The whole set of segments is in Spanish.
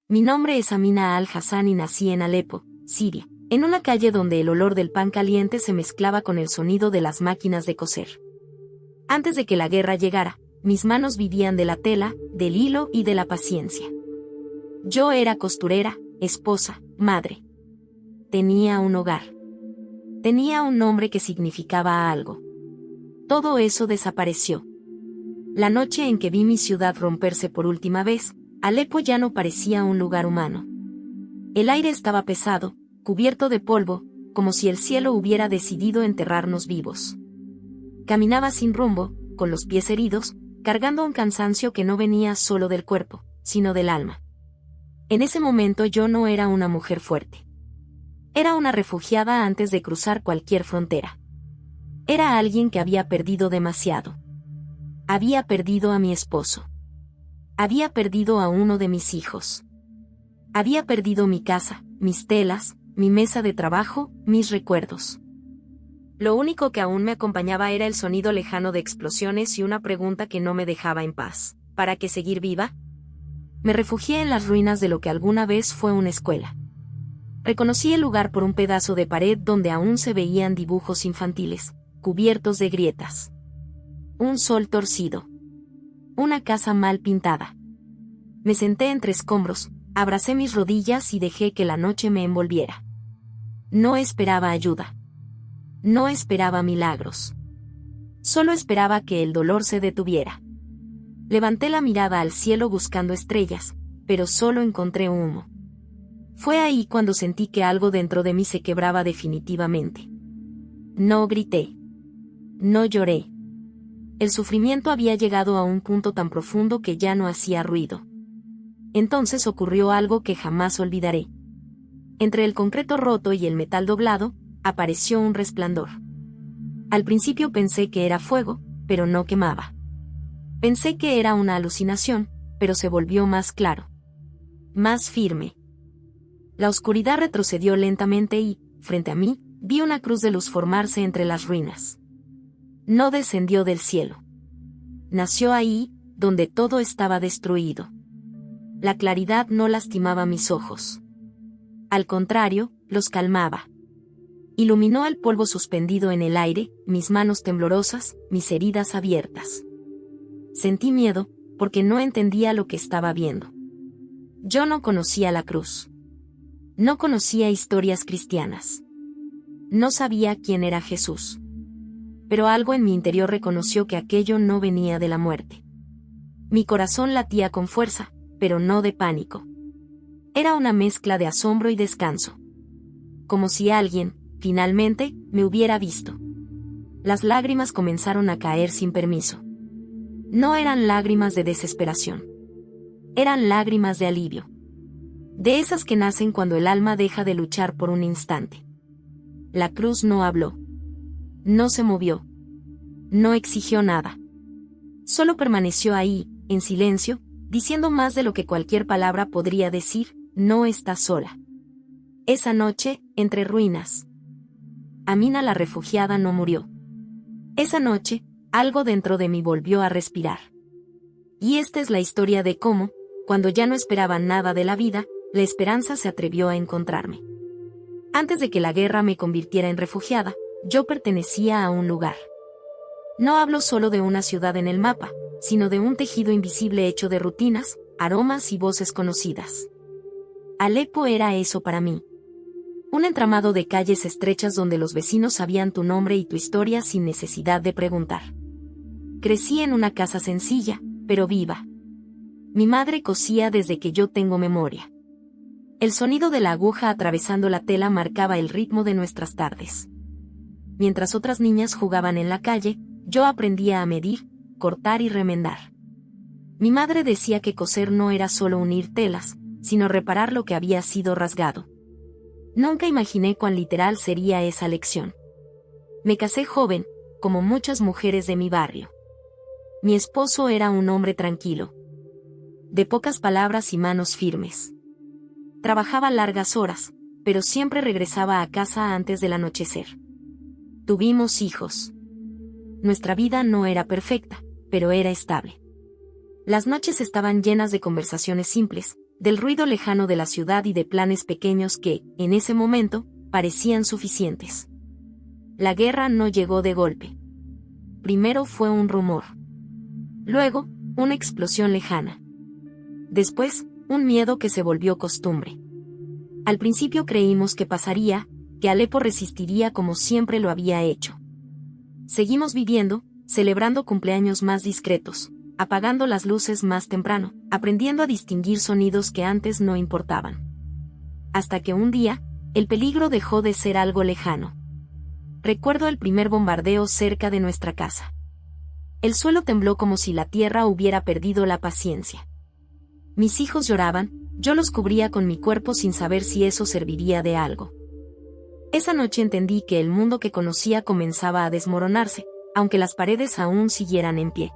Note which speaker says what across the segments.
Speaker 1: Mi nombre es Amina Al-Hassan y nací en Alepo, Siria, en una calle donde el olor del pan caliente se mezclaba con el sonido de las máquinas de coser. Antes de que la guerra llegara, mis manos vivían de la tela, del hilo y de la paciencia. Yo era costurera, esposa, madre. Tenía un hogar. Tenía un nombre que significaba algo. Todo eso desapareció. La noche en que vi mi ciudad romperse por última vez, Alepo ya no parecía un lugar humano. El aire estaba pesado, cubierto de polvo, como si el cielo hubiera decidido enterrarnos vivos. Caminaba sin rumbo, con los pies heridos, cargando un cansancio que no venía solo del cuerpo, sino del alma. En ese momento yo no era una mujer fuerte. Era una refugiada antes de cruzar cualquier frontera. Era alguien que había perdido demasiado. Había perdido a mi esposo. Había perdido a uno de mis hijos. Había perdido mi casa, mis telas, mi mesa de trabajo, mis recuerdos. Lo único que aún me acompañaba era el sonido lejano de explosiones y una pregunta que no me dejaba en paz. ¿Para qué seguir viva? Me refugié en las ruinas de lo que alguna vez fue una escuela. Reconocí el lugar por un pedazo de pared donde aún se veían dibujos infantiles, cubiertos de grietas. Un sol torcido. Una casa mal pintada. Me senté entre escombros, abracé mis rodillas y dejé que la noche me envolviera. No esperaba ayuda. No esperaba milagros. Solo esperaba que el dolor se detuviera. Levanté la mirada al cielo buscando estrellas, pero solo encontré humo. Fue ahí cuando sentí que algo dentro de mí se quebraba definitivamente. No grité. No lloré. El sufrimiento había llegado a un punto tan profundo que ya no hacía ruido. Entonces ocurrió algo que jamás olvidaré. Entre el concreto roto y el metal doblado, apareció un resplandor. Al principio pensé que era fuego, pero no quemaba. Pensé que era una alucinación, pero se volvió más claro. Más firme. La oscuridad retrocedió lentamente y, frente a mí, vi una cruz de luz formarse entre las ruinas. No descendió del cielo. Nació ahí, donde todo estaba destruido. La claridad no lastimaba mis ojos. Al contrario, los calmaba. Iluminó el polvo suspendido en el aire, mis manos temblorosas, mis heridas abiertas. Sentí miedo, porque no entendía lo que estaba viendo. Yo no conocía la cruz. No conocía historias cristianas. No sabía quién era Jesús. Pero algo en mi interior reconoció que aquello no venía de la muerte. Mi corazón latía con fuerza, pero no de pánico. Era una mezcla de asombro y descanso. Como si alguien, finalmente, me hubiera visto. Las lágrimas comenzaron a caer sin permiso. No eran lágrimas de desesperación. Eran lágrimas de alivio. De esas que nacen cuando el alma deja de luchar por un instante. La cruz no habló. No se movió. No exigió nada. Solo permaneció ahí, en silencio, diciendo más de lo que cualquier palabra podría decir: no estás sola. Esa noche, entre ruinas, Amina la refugiada no murió. Esa noche, algo dentro de mí volvió a respirar. Y esta es la historia de cómo, cuando ya no esperaba nada de la vida, la esperanza se atrevió a encontrarme. Antes de que la guerra me convirtiera en refugiada, yo pertenecía a un lugar. No hablo solo de una ciudad en el mapa, sino de un tejido invisible hecho de rutinas, aromas y voces conocidas. Alepo era eso para mí. Un entramado de calles estrechas donde los vecinos sabían tu nombre y tu historia sin necesidad de preguntar. Crecí en una casa sencilla, pero viva. Mi madre cosía desde que yo tengo memoria. El sonido de la aguja atravesando la tela marcaba el ritmo de nuestras tardes. Mientras otras niñas jugaban en la calle, yo aprendía a medir, cortar y remendar. Mi madre decía que coser no era solo unir telas, sino reparar lo que había sido rasgado. Nunca imaginé cuán literal sería esa lección. Me casé joven, como muchas mujeres de mi barrio. Mi esposo era un hombre tranquilo. De pocas palabras y manos firmes. Trabajaba largas horas, pero siempre regresaba a casa antes del anochecer. Tuvimos hijos. Nuestra vida no era perfecta, pero era estable. Las noches estaban llenas de conversaciones simples, del ruido lejano de la ciudad y de planes pequeños que, en ese momento, parecían suficientes. La guerra no llegó de golpe. Primero fue un rumor. Luego, una explosión lejana. Después, un miedo que se volvió costumbre. Al principio creímos que pasaría, que Alepo resistiría como siempre lo había hecho. Seguimos viviendo, celebrando cumpleaños más discretos, apagando las luces más temprano, aprendiendo a distinguir sonidos que antes no importaban. Hasta que un día, el peligro dejó de ser algo lejano. Recuerdo el primer bombardeo cerca de nuestra casa. El suelo tembló como si la tierra hubiera perdido la paciencia. Mis hijos lloraban, yo los cubría con mi cuerpo sin saber si eso serviría de algo. Esa noche entendí que el mundo que conocía comenzaba a desmoronarse, aunque las paredes aún siguieran en pie.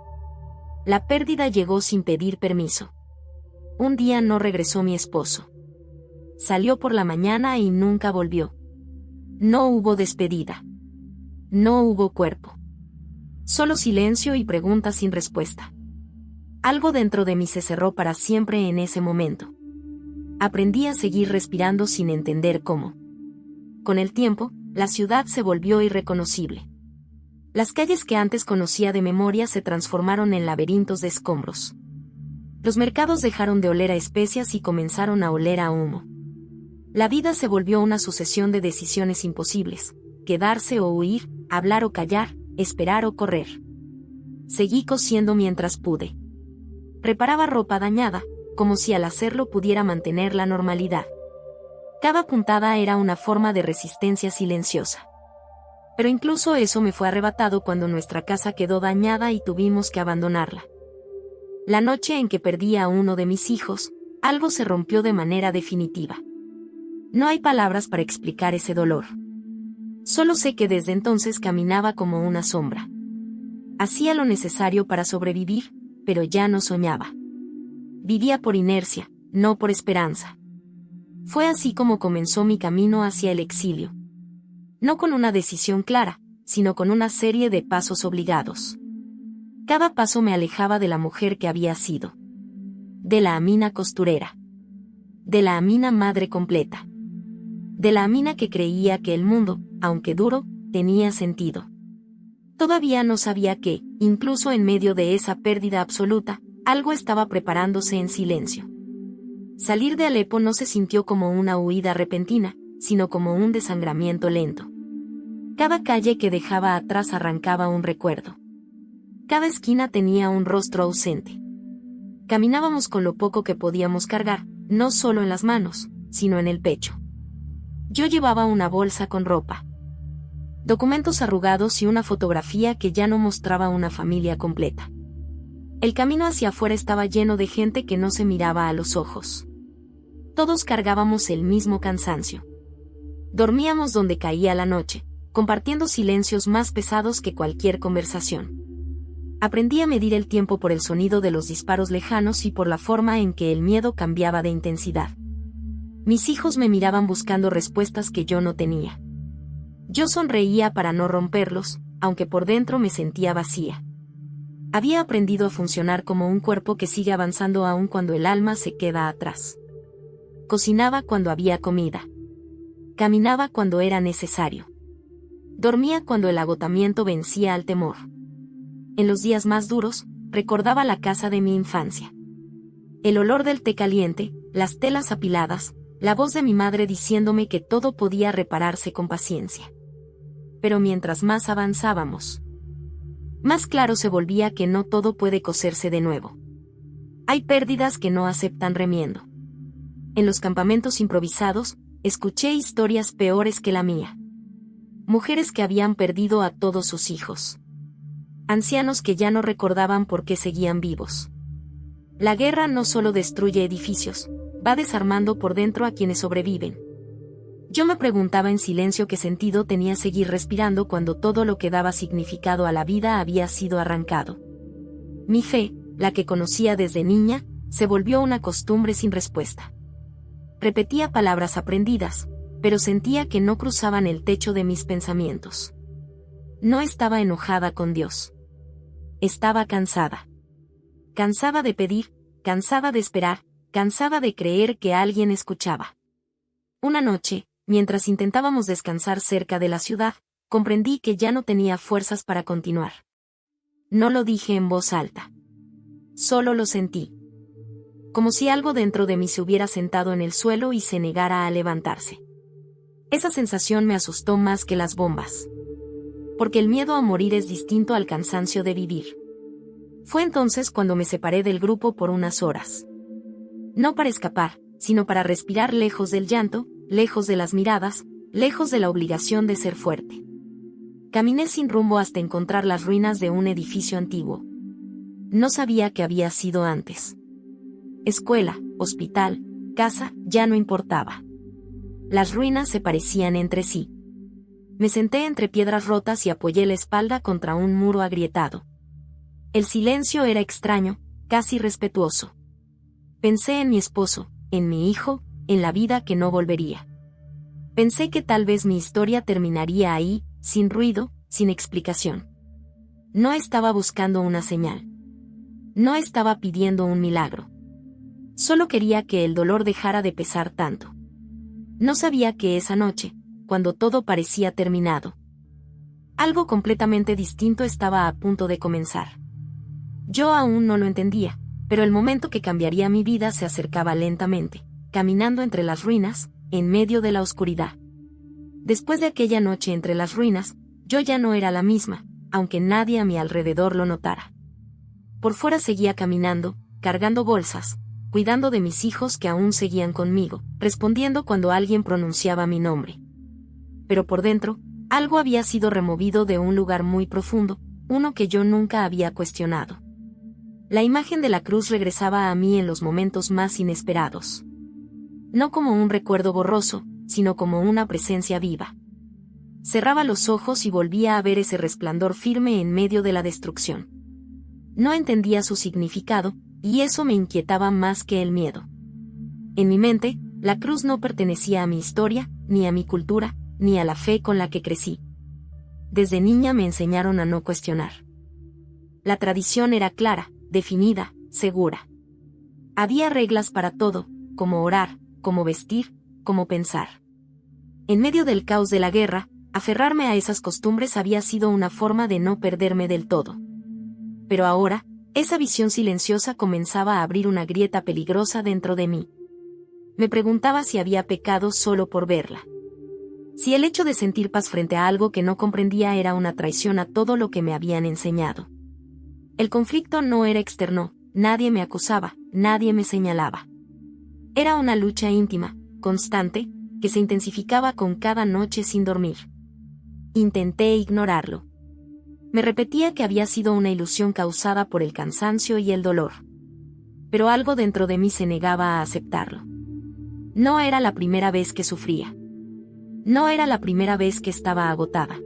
Speaker 1: La pérdida llegó sin pedir permiso. Un día no regresó mi esposo. Salió por la mañana y nunca volvió. No hubo despedida. No hubo cuerpo. Solo silencio y preguntas sin respuesta. Algo dentro de mí se cerró para siempre en ese momento. Aprendí a seguir respirando sin entender cómo. Con el tiempo, la ciudad se volvió irreconocible. Las calles que antes conocía de memoria se transformaron en laberintos de escombros. Los mercados dejaron de oler a especias y comenzaron a oler a humo. La vida se volvió una sucesión de decisiones imposibles: quedarse o huir, hablar o callar, esperar o correr. Seguí cosiendo mientras pude. Reparaba ropa dañada, como si al hacerlo pudiera mantener la normalidad. Cada puntada era una forma de resistencia silenciosa. Pero incluso eso me fue arrebatado cuando nuestra casa quedó dañada y tuvimos que abandonarla. La noche en que perdí a uno de mis hijos, algo se rompió de manera definitiva. No hay palabras para explicar ese dolor. Solo sé que desde entonces caminaba como una sombra. Hacía lo necesario para sobrevivir, pero ya no soñaba. Vivía por inercia, no por esperanza. Fue así como comenzó mi camino hacia el exilio. No con una decisión clara, sino con una serie de pasos obligados. Cada paso me alejaba de la mujer que había sido. De la Amina costurera. De la Amina madre completa. De la Amina que creía que el mundo, aunque duro, tenía sentido. Todavía no sabía que, incluso en medio de esa pérdida absoluta, algo estaba preparándose en silencio. Salir de Alepo no se sintió como una huida repentina, sino como un desangramiento lento. Cada calle que dejaba atrás arrancaba un recuerdo. Cada esquina tenía un rostro ausente. Caminábamos con lo poco que podíamos cargar, no solo en las manos, sino en el pecho. Yo llevaba una bolsa con ropa, documentos arrugados y una fotografía que ya no mostraba una familia completa. El camino hacia afuera estaba lleno de gente que no se miraba a los ojos. Todos cargábamos el mismo cansancio. Dormíamos donde caía la noche, compartiendo silencios más pesados que cualquier conversación. Aprendí a medir el tiempo por el sonido de los disparos lejanos y por la forma en que el miedo cambiaba de intensidad. Mis hijos me miraban buscando respuestas que yo no tenía. Yo sonreía para no romperlos, aunque por dentro me sentía vacía. Había aprendido a funcionar como un cuerpo que sigue avanzando aún cuando el alma se queda atrás. Cocinaba cuando había comida. Caminaba cuando era necesario. Dormía cuando el agotamiento vencía al temor. En los días más duros, recordaba la casa de mi infancia. El olor del té caliente, las telas apiladas, la voz de mi madre diciéndome que todo podía repararse con paciencia. Pero mientras más avanzábamos, más claro se volvía que no todo puede coserse de nuevo. Hay pérdidas que no aceptan remiendo. En los campamentos improvisados, escuché historias peores que la mía. Mujeres que habían perdido a todos sus hijos. Ancianos que ya no recordaban por qué seguían vivos. La guerra no solo destruye edificios, va desarmando por dentro a quienes sobreviven. Yo me preguntaba en silencio qué sentido tenía seguir respirando cuando todo lo que daba significado a la vida había sido arrancado. Mi fe, la que conocía desde niña, se volvió una costumbre sin respuesta. Repetía palabras aprendidas, pero sentía que no cruzaban el techo de mis pensamientos. No estaba enojada con Dios. Estaba cansada. Cansada de pedir, cansada de esperar, cansada de creer que alguien escuchaba. Una noche, mientras intentábamos descansar cerca de la ciudad, comprendí que ya no tenía fuerzas para continuar. No lo dije en voz alta. Solo lo sentí. Como si algo dentro de mí se hubiera sentado en el suelo y se negara a levantarse. Esa sensación me asustó más que las bombas. Porque el miedo a morir es distinto al cansancio de vivir. Fue entonces cuando me separé del grupo por unas horas. No para escapar, sino para respirar lejos del llanto, lejos de las miradas, lejos de la obligación de ser fuerte. Caminé sin rumbo hasta encontrar las ruinas de un edificio antiguo. No sabía qué había sido antes. Escuela, hospital, casa, ya no importaba. Las ruinas se parecían entre sí. Me senté entre piedras rotas y apoyé la espalda contra un muro agrietado. El silencio era extraño, casi respetuoso. Pensé en mi esposo, en mi hijo, en la vida que no volvería. Pensé que tal vez mi historia terminaría ahí, sin ruido, sin explicación. No estaba buscando una señal. No estaba pidiendo un milagro. Solo quería que el dolor dejara de pesar tanto. No sabía que esa noche, cuando todo parecía terminado, algo completamente distinto estaba a punto de comenzar. Yo aún no lo entendía, pero el momento que cambiaría mi vida se acercaba lentamente, caminando entre las ruinas, en medio de la oscuridad. Después de aquella noche entre las ruinas, yo ya no era la misma, aunque nadie a mi alrededor lo notara. Por fuera seguía caminando, cargando bolsas, cuidando de mis hijos que aún seguían conmigo, respondiendo cuando alguien pronunciaba mi nombre. Pero por dentro, algo había sido removido de un lugar muy profundo, uno que yo nunca había cuestionado. La imagen de la cruz regresaba a mí en los momentos más inesperados. No como un recuerdo borroso, sino como una presencia viva. Cerraba los ojos y volvía a ver ese resplandor firme en medio de la destrucción. No entendía su significado, y eso me inquietaba más que el miedo. En mi mente, la cruz no pertenecía a mi historia, ni a mi cultura, ni a la fe con la que crecí. Desde niña me enseñaron a no cuestionar. La tradición era clara, definida, segura. Había reglas para todo, como orar, como vestir, como pensar. En medio del caos de la guerra, aferrarme a esas costumbres había sido una forma de no perderme del todo. Pero ahora, esa visión silenciosa comenzaba a abrir una grieta peligrosa dentro de mí. Me preguntaba si había pecado solo por verla. Si el hecho de sentir paz frente a algo que no comprendía era una traición a todo lo que me habían enseñado. El conflicto no era externo, nadie me acusaba, nadie me señalaba. Era una lucha íntima, constante, que se intensificaba con cada noche sin dormir. Intenté ignorarlo. Me repetía que había sido una ilusión causada por el cansancio y el dolor. Pero algo dentro de mí se negaba a aceptarlo. No era la primera vez que sufría. No era la primera vez que estaba agotada.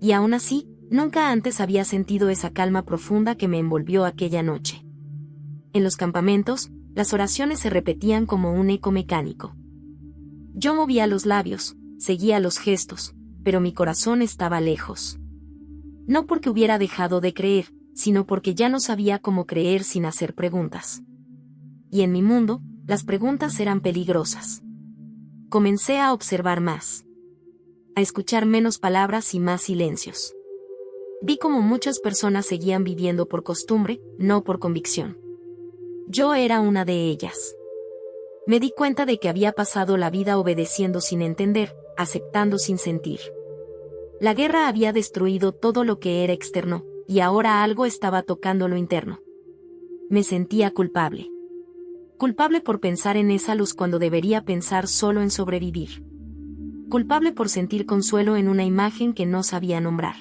Speaker 1: Y aún así, nunca antes había sentido esa calma profunda que me envolvió aquella noche. En los campamentos, las oraciones se repetían como un eco mecánico. Yo movía los labios, seguía los gestos, pero mi corazón estaba lejos. No porque hubiera dejado de creer, sino porque ya no sabía cómo creer sin hacer preguntas. Y en mi mundo, las preguntas eran peligrosas. Comencé a observar más. A escuchar menos palabras y más silencios. Vi cómo muchas personas seguían viviendo por costumbre, no por convicción. Yo era una de ellas. Me di cuenta de que había pasado la vida obedeciendo sin entender, aceptando sin sentir. La guerra había destruido todo lo que era externo, y ahora algo estaba tocando lo interno. Me sentía culpable. Culpable por pensar en esa luz cuando debería pensar solo en sobrevivir. Culpable por sentir consuelo en una imagen que no sabía nombrar.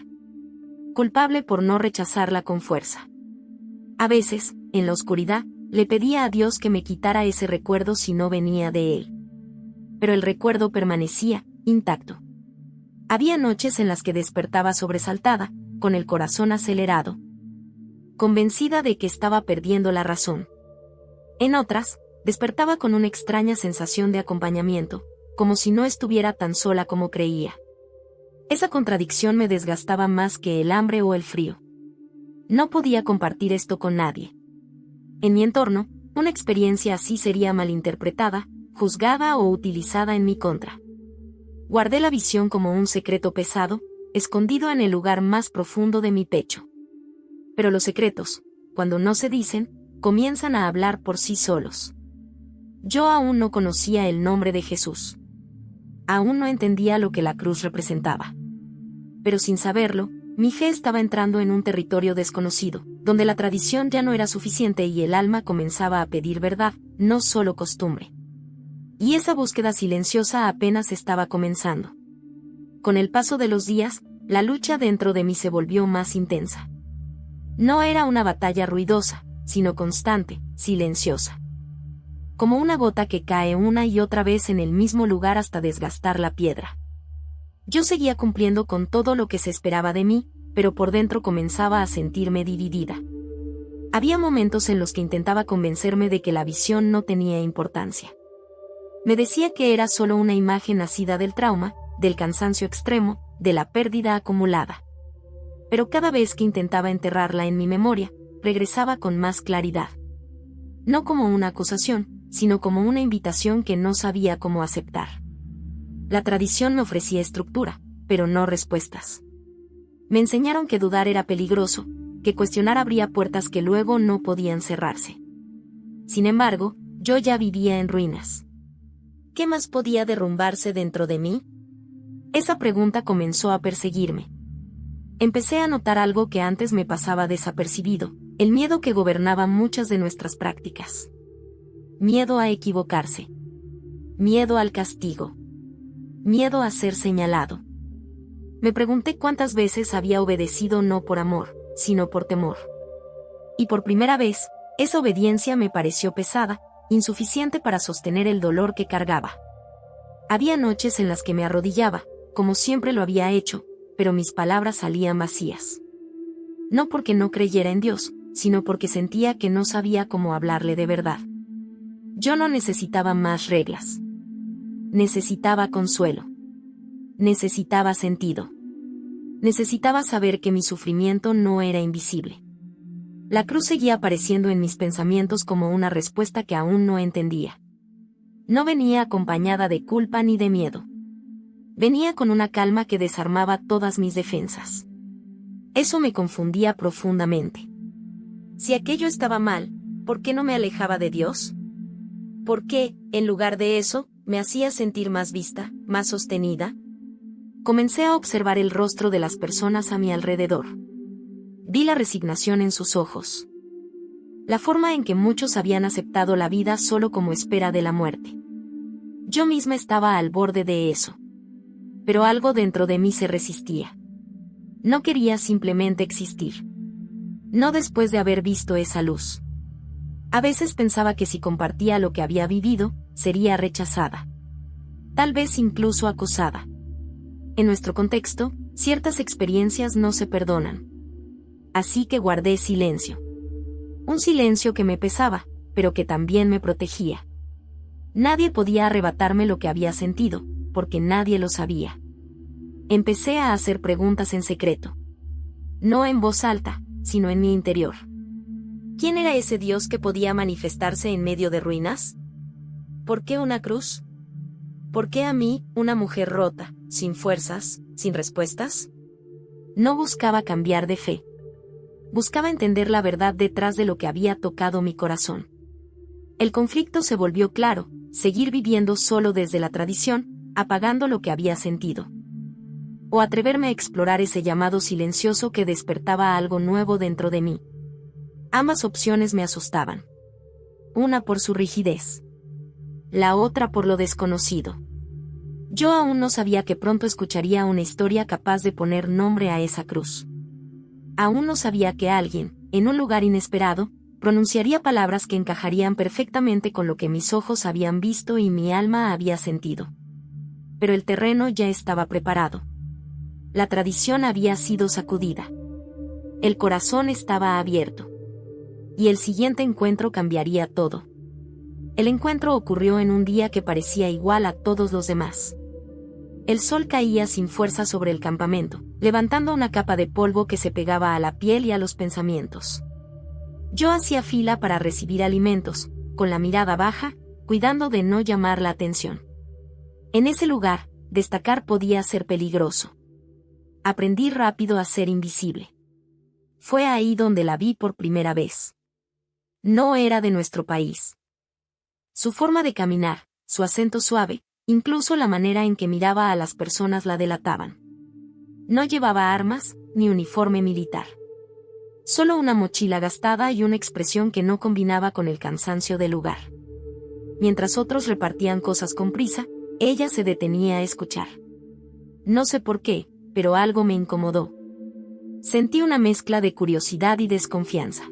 Speaker 1: Culpable por no rechazarla con fuerza. A veces, en la oscuridad, le pedía a Dios que me quitara ese recuerdo si no venía de Él. Pero el recuerdo permanecía, intacto. Había noches en las que despertaba sobresaltada, con el corazón acelerado, convencida de que estaba perdiendo la razón. En otras, despertaba con una extraña sensación de acompañamiento, como si no estuviera tan sola como creía. Esa contradicción me desgastaba más que el hambre o el frío. No podía compartir esto con nadie. En mi entorno, Una experiencia así sería malinterpretada, juzgada o utilizada en mi contra. Guardé la visión como un secreto pesado, escondido en el lugar más profundo de mi pecho. Pero los secretos, cuando no se dicen, comienzan a hablar por sí solos. Yo aún no conocía el nombre de Jesús. Aún no entendía lo que la cruz representaba. Pero sin saberlo, mi fe estaba entrando en un territorio desconocido, donde la tradición ya no era suficiente y el alma comenzaba a pedir verdad, no solo costumbre. Y esa búsqueda silenciosa apenas estaba comenzando. Con el paso de los días, la lucha dentro de mí se volvió más intensa. No era una batalla ruidosa, sino constante, silenciosa. Como una gota que cae una y otra vez en el mismo lugar hasta desgastar la piedra. Yo seguía cumpliendo con todo lo que se esperaba de mí, pero por dentro comenzaba a sentirme dividida. Había momentos en los que intentaba convencerme de que la visión no tenía importancia. Me decía que era solo una imagen nacida del trauma, del cansancio extremo, de la pérdida acumulada. Pero cada vez que intentaba enterrarla en mi memoria, regresaba con más claridad. No como una acusación, sino como una invitación que no sabía cómo aceptar. La tradición me ofrecía estructura, pero no respuestas. Me enseñaron que dudar era peligroso, que cuestionar abría puertas que luego no podían cerrarse. Sin embargo, yo ya vivía en ruinas. ¿Qué más podía derrumbarse dentro de mí? Esa pregunta comenzó a perseguirme. Empecé a notar algo que antes me pasaba desapercibido, el miedo que gobernaba muchas de nuestras prácticas. Miedo a equivocarse. Miedo al castigo. Miedo a ser señalado. Me pregunté cuántas veces había obedecido no por amor, sino por temor. Y por primera vez, esa obediencia me pareció pesada, insuficiente para sostener el dolor que cargaba. Había noches en las que me arrodillaba, como siempre lo había hecho, pero mis palabras salían vacías. No porque no creyera en Dios, sino porque sentía que no sabía cómo hablarle de verdad. Yo no necesitaba más reglas. Necesitaba consuelo. Necesitaba sentido. Necesitaba saber que mi sufrimiento no era invisible. La cruz seguía apareciendo en mis pensamientos como una respuesta que aún no entendía. No venía acompañada de culpa ni de miedo. Venía con una calma que desarmaba todas mis defensas. Eso me confundía profundamente. Si aquello estaba mal, ¿por qué no me alejaba de Dios? ¿Por qué, en lugar de eso, me hacía sentir más vista, más sostenida? Comencé a observar el rostro de las personas a mi alrededor. Vi la resignación en sus ojos. La forma en que muchos habían aceptado la vida solo como espera de la muerte. Yo misma estaba al borde de eso. Pero algo dentro de mí se resistía. No quería simplemente existir. No después de haber visto esa luz. A veces pensaba que si compartía lo que había vivido, sería rechazada. Tal vez incluso acosada. En nuestro contexto, ciertas experiencias no se perdonan. Así que guardé silencio. Un silencio que me pesaba, pero que también me protegía. Nadie podía arrebatarme lo que había sentido, porque nadie lo sabía. Empecé a hacer preguntas en secreto. No en voz alta, sino en mi interior. ¿Quién era ese Dios que podía manifestarse en medio de ruinas? ¿Por qué una cruz? ¿Por qué a mí, una mujer rota, sin fuerzas, sin respuestas? No buscaba cambiar de fe. Buscaba entender la verdad detrás de lo que había tocado mi corazón. El conflicto se volvió claro, seguir viviendo solo desde la tradición, apagando lo que había sentido. O atreverme a explorar ese llamado silencioso que despertaba algo nuevo dentro de mí. Ambas opciones me asustaban. Una por su rigidez. La otra por lo desconocido. Yo aún no sabía que pronto escucharía una historia capaz de poner nombre a esa cruz. Aún no sabía que alguien, en un lugar inesperado, pronunciaría palabras que encajarían perfectamente con lo que mis ojos habían visto y mi alma había sentido. Pero el terreno ya estaba preparado. La tradición había sido sacudida. El corazón estaba abierto. Y el siguiente encuentro cambiaría todo. El encuentro ocurrió en un día que parecía igual a todos los demás. El sol caía sin fuerza sobre el campamento, levantando una capa de polvo que se pegaba a la piel y a los pensamientos. Yo hacía fila para recibir alimentos, con la mirada baja, cuidando de no llamar la atención. En ese lugar, destacar podía ser peligroso. Aprendí rápido a ser invisible. Fue ahí donde la vi por primera vez. No era de nuestro país. Su forma de caminar, su acento suave, incluso la manera en que miraba a las personas la delataban. No llevaba armas, ni uniforme militar. Solo una mochila gastada y una expresión que no combinaba con el cansancio del lugar. Mientras otros repartían cosas con prisa, ella se detenía a escuchar. No sé por qué, pero algo me incomodó. Sentí una mezcla de curiosidad y desconfianza.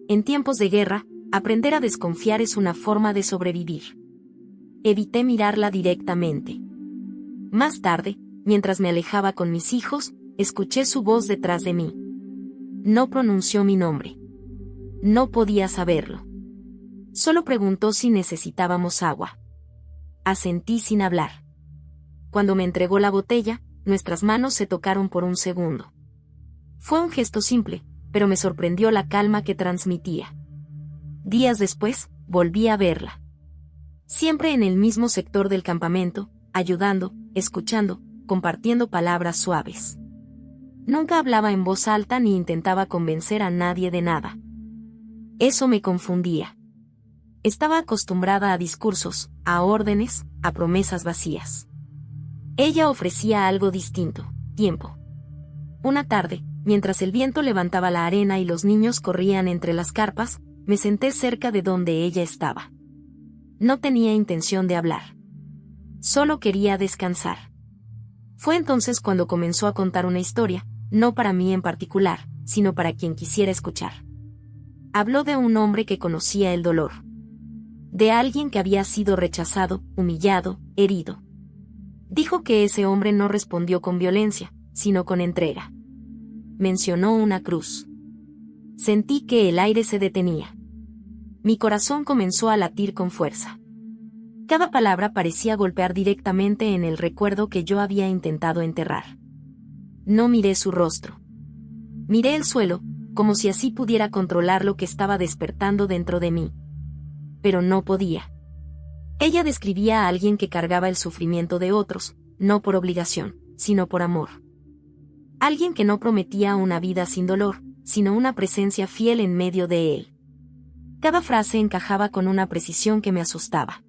Speaker 1: En tiempos de guerra, aprender a desconfiar es una forma de sobrevivir. Evité mirarla directamente. Más tarde, mientras me alejaba con mis hijos, escuché su voz detrás de mí. No pronunció mi nombre. No podía saberlo. Solo preguntó si necesitábamos agua. Asentí sin hablar. Cuando me entregó la botella, nuestras manos se tocaron por un segundo. Fue un gesto simple, pero me sorprendió la calma que transmitía. Días después, volví a verla. Siempre en el mismo sector del campamento, ayudando, escuchando, compartiendo palabras suaves. Nunca hablaba en voz alta ni intentaba convencer a nadie de nada. Eso me confundía. Estaba acostumbrada a discursos, a órdenes, a promesas vacías. Ella ofrecía algo distinto: tiempo. Una tarde, mientras el viento levantaba la arena y los niños corrían entre las carpas, me senté cerca de donde ella estaba. No tenía intención de hablar. Solo quería descansar. Fue entonces cuando comenzó a contar una historia, no para mí en particular, sino para quien quisiera escuchar. Habló de un hombre que conocía el dolor. De alguien que había sido rechazado, humillado, herido. Dijo que ese hombre no respondió con violencia, sino con entrega. Mencionó una cruz. Sentí que el aire se detenía. Mi corazón comenzó a latir con fuerza. Cada palabra parecía golpear directamente en el recuerdo que yo había intentado enterrar. No miré su rostro. Miré el suelo, como si así pudiera controlar lo que estaba despertando dentro de mí. Pero no podía. Ella describía a alguien que cargaba el sufrimiento de otros, no por obligación, sino por amor. Alguien que no prometía una vida sin dolor, sino una presencia fiel en medio de él. Cada frase encajaba con una precisión que me asustaba.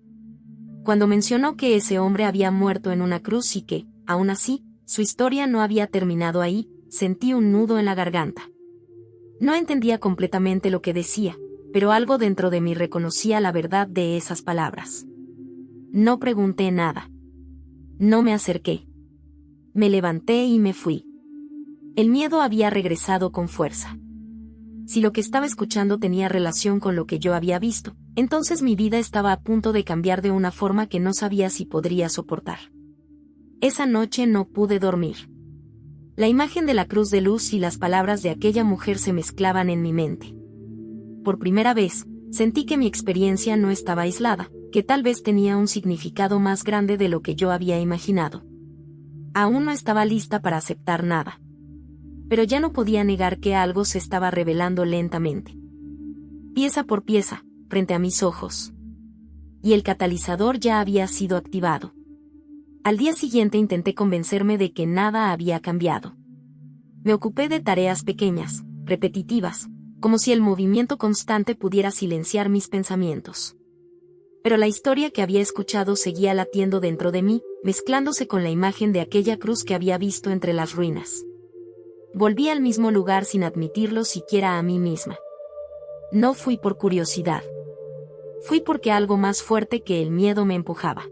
Speaker 1: Cuando mencionó que ese hombre había muerto en una cruz y que, aún así, su historia no había terminado ahí, sentí un nudo en la garganta. No entendía completamente lo que decía, pero algo dentro de mí reconocía la verdad de esas palabras. No pregunté nada. No me acerqué. Me levanté y me fui. El miedo había regresado con fuerza. Si lo que estaba escuchando tenía relación con lo que yo había visto, entonces mi vida estaba a punto de cambiar de una forma que no sabía si podría soportar. Esa noche no pude dormir. La imagen de la cruz de luz y las palabras de aquella mujer se mezclaban en mi mente. Por primera vez, sentí que mi experiencia no estaba aislada, que tal vez tenía un significado más grande de lo que yo había imaginado. Aún no estaba lista para aceptar nada. Pero ya no podía negar que algo se estaba revelando lentamente. Pieza por pieza, frente a mis ojos. Y el catalizador ya había sido activado. Al día siguiente intenté convencerme de que nada había cambiado. Me ocupé de tareas pequeñas, repetitivas, como si el movimiento constante pudiera silenciar mis pensamientos. Pero la historia que había escuchado seguía latiendo dentro de mí, mezclándose con la imagen de aquella cruz que había visto entre las ruinas. Volví al mismo lugar sin admitirlo siquiera a mí misma. No fui por curiosidad. Fui porque algo más fuerte que el miedo me empujaba.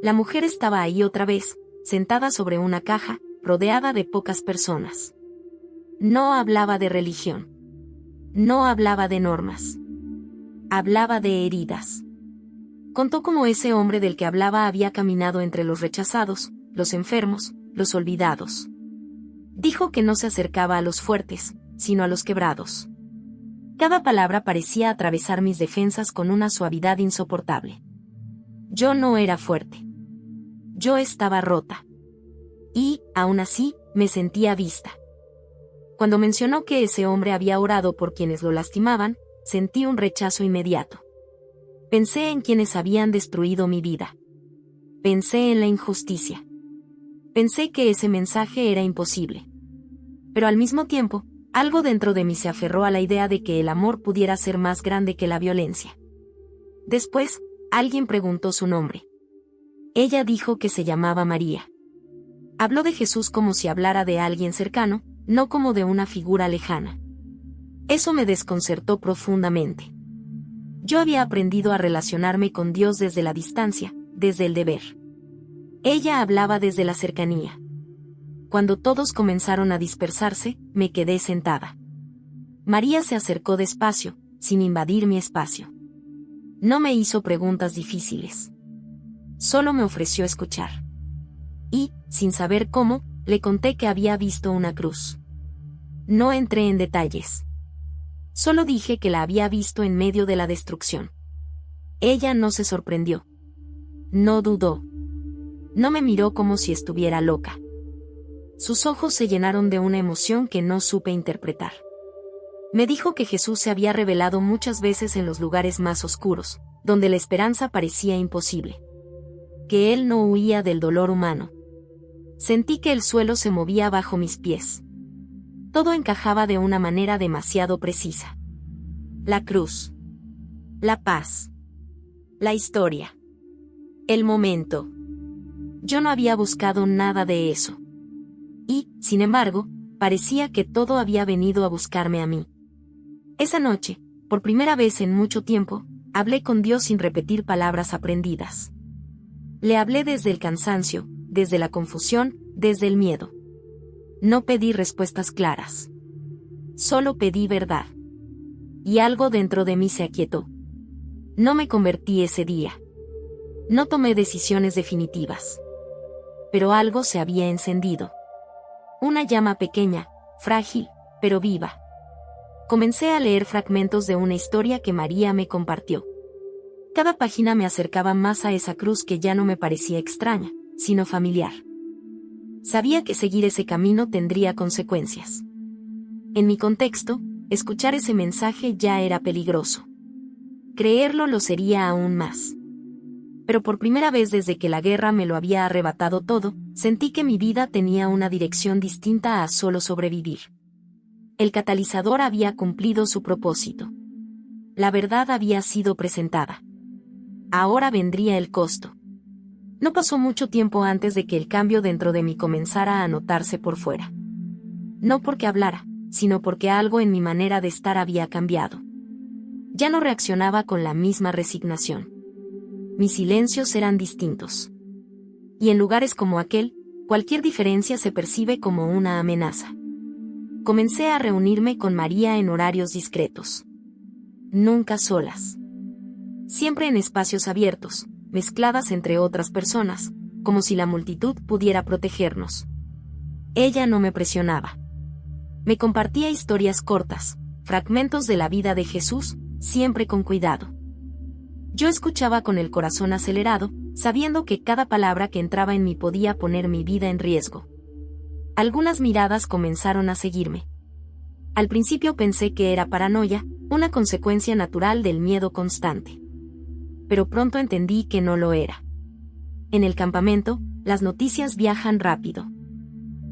Speaker 1: La mujer estaba ahí otra vez, sentada sobre una caja, rodeada de pocas personas. No hablaba de religión. No hablaba de normas. Hablaba de heridas. Contó cómo ese hombre del que hablaba había caminado entre los rechazados, los enfermos, los olvidados. Dijo que no se acercaba a los fuertes, sino a los quebrados. Cada palabra parecía atravesar mis defensas con una suavidad insoportable. Yo no era fuerte. Yo estaba rota. Y, aún así, me sentía vista. Cuando mencionó que ese hombre había orado por quienes lo lastimaban, sentí un rechazo inmediato. Pensé en quienes habían destruido mi vida. Pensé en la injusticia. Pensé que ese mensaje era imposible. Pero al mismo tiempo, algo dentro de mí se aferró a la idea de que el amor pudiera ser más grande que la violencia. Después, alguien preguntó su nombre. Ella dijo que se llamaba María. Habló de Jesús como si hablara de alguien cercano, no como de una figura lejana. Eso me desconcertó profundamente. Yo había aprendido a relacionarme con Dios desde la distancia, desde el deber. Ella hablaba desde la cercanía. Cuando todos comenzaron a dispersarse, me quedé sentada. María se acercó despacio, sin invadir mi espacio. No me hizo preguntas difíciles. Solo me ofreció escuchar. Y, sin saber cómo, le conté que había visto una cruz. No entré en detalles. Solo dije que la había visto en medio de la destrucción. Ella no se sorprendió. No dudó. No me miró como si estuviera loca. Sus ojos se llenaron de una emoción que no supe interpretar. Me dijo que Jesús se había revelado muchas veces en los lugares más oscuros, donde la esperanza parecía imposible. Que él no huía del dolor humano. Sentí que el suelo se movía bajo mis pies. Todo encajaba de una manera demasiado precisa. La cruz. La paz. La historia. El momento. Yo no había buscado nada de eso. Y, sin embargo, parecía que todo había venido a buscarme a mí. Esa noche, por primera vez en mucho tiempo, hablé con Dios sin repetir palabras aprendidas. Le hablé desde el cansancio, desde la confusión, desde el miedo. No pedí respuestas claras. Solo pedí verdad. Y algo dentro de mí se aquietó. No me convertí ese día. No tomé decisiones definitivas. Pero algo se había encendido. Una llama pequeña, frágil, pero viva. Comencé a leer fragmentos de una historia que María me compartió. Cada página me acercaba más a esa cruz que ya no me parecía extraña, sino familiar. Sabía que seguir ese camino tendría consecuencias. En mi contexto, escuchar ese mensaje ya era peligroso. Creerlo lo sería aún más. Pero por primera vez desde que la guerra me lo había arrebatado todo, sentí que mi vida tenía una dirección distinta a solo sobrevivir. El catalizador había cumplido su propósito. La verdad había sido presentada. Ahora vendría el costo. No pasó mucho tiempo antes de que el cambio dentro de mí comenzara a notarse por fuera. No porque hablara, sino porque algo en mi manera de estar había cambiado. Ya no reaccionaba con la misma resignación. Mis silencios eran distintos. Y en lugares como aquel, cualquier diferencia se percibe como una amenaza. Comencé a reunirme con María en horarios discretos. Nunca solas. Siempre en espacios abiertos, mezcladas entre otras personas, como si la multitud pudiera protegernos. Ella no me presionaba. Me compartía historias cortas, fragmentos de la vida de Jesús, siempre con cuidado. Yo escuchaba con el corazón acelerado, sabiendo que cada palabra que entraba en mí podía poner mi vida en riesgo. Algunas miradas comenzaron a seguirme. Al principio pensé que era paranoia, una consecuencia natural del miedo constante. Pero pronto entendí que no lo era. En el campamento, las noticias viajan rápido.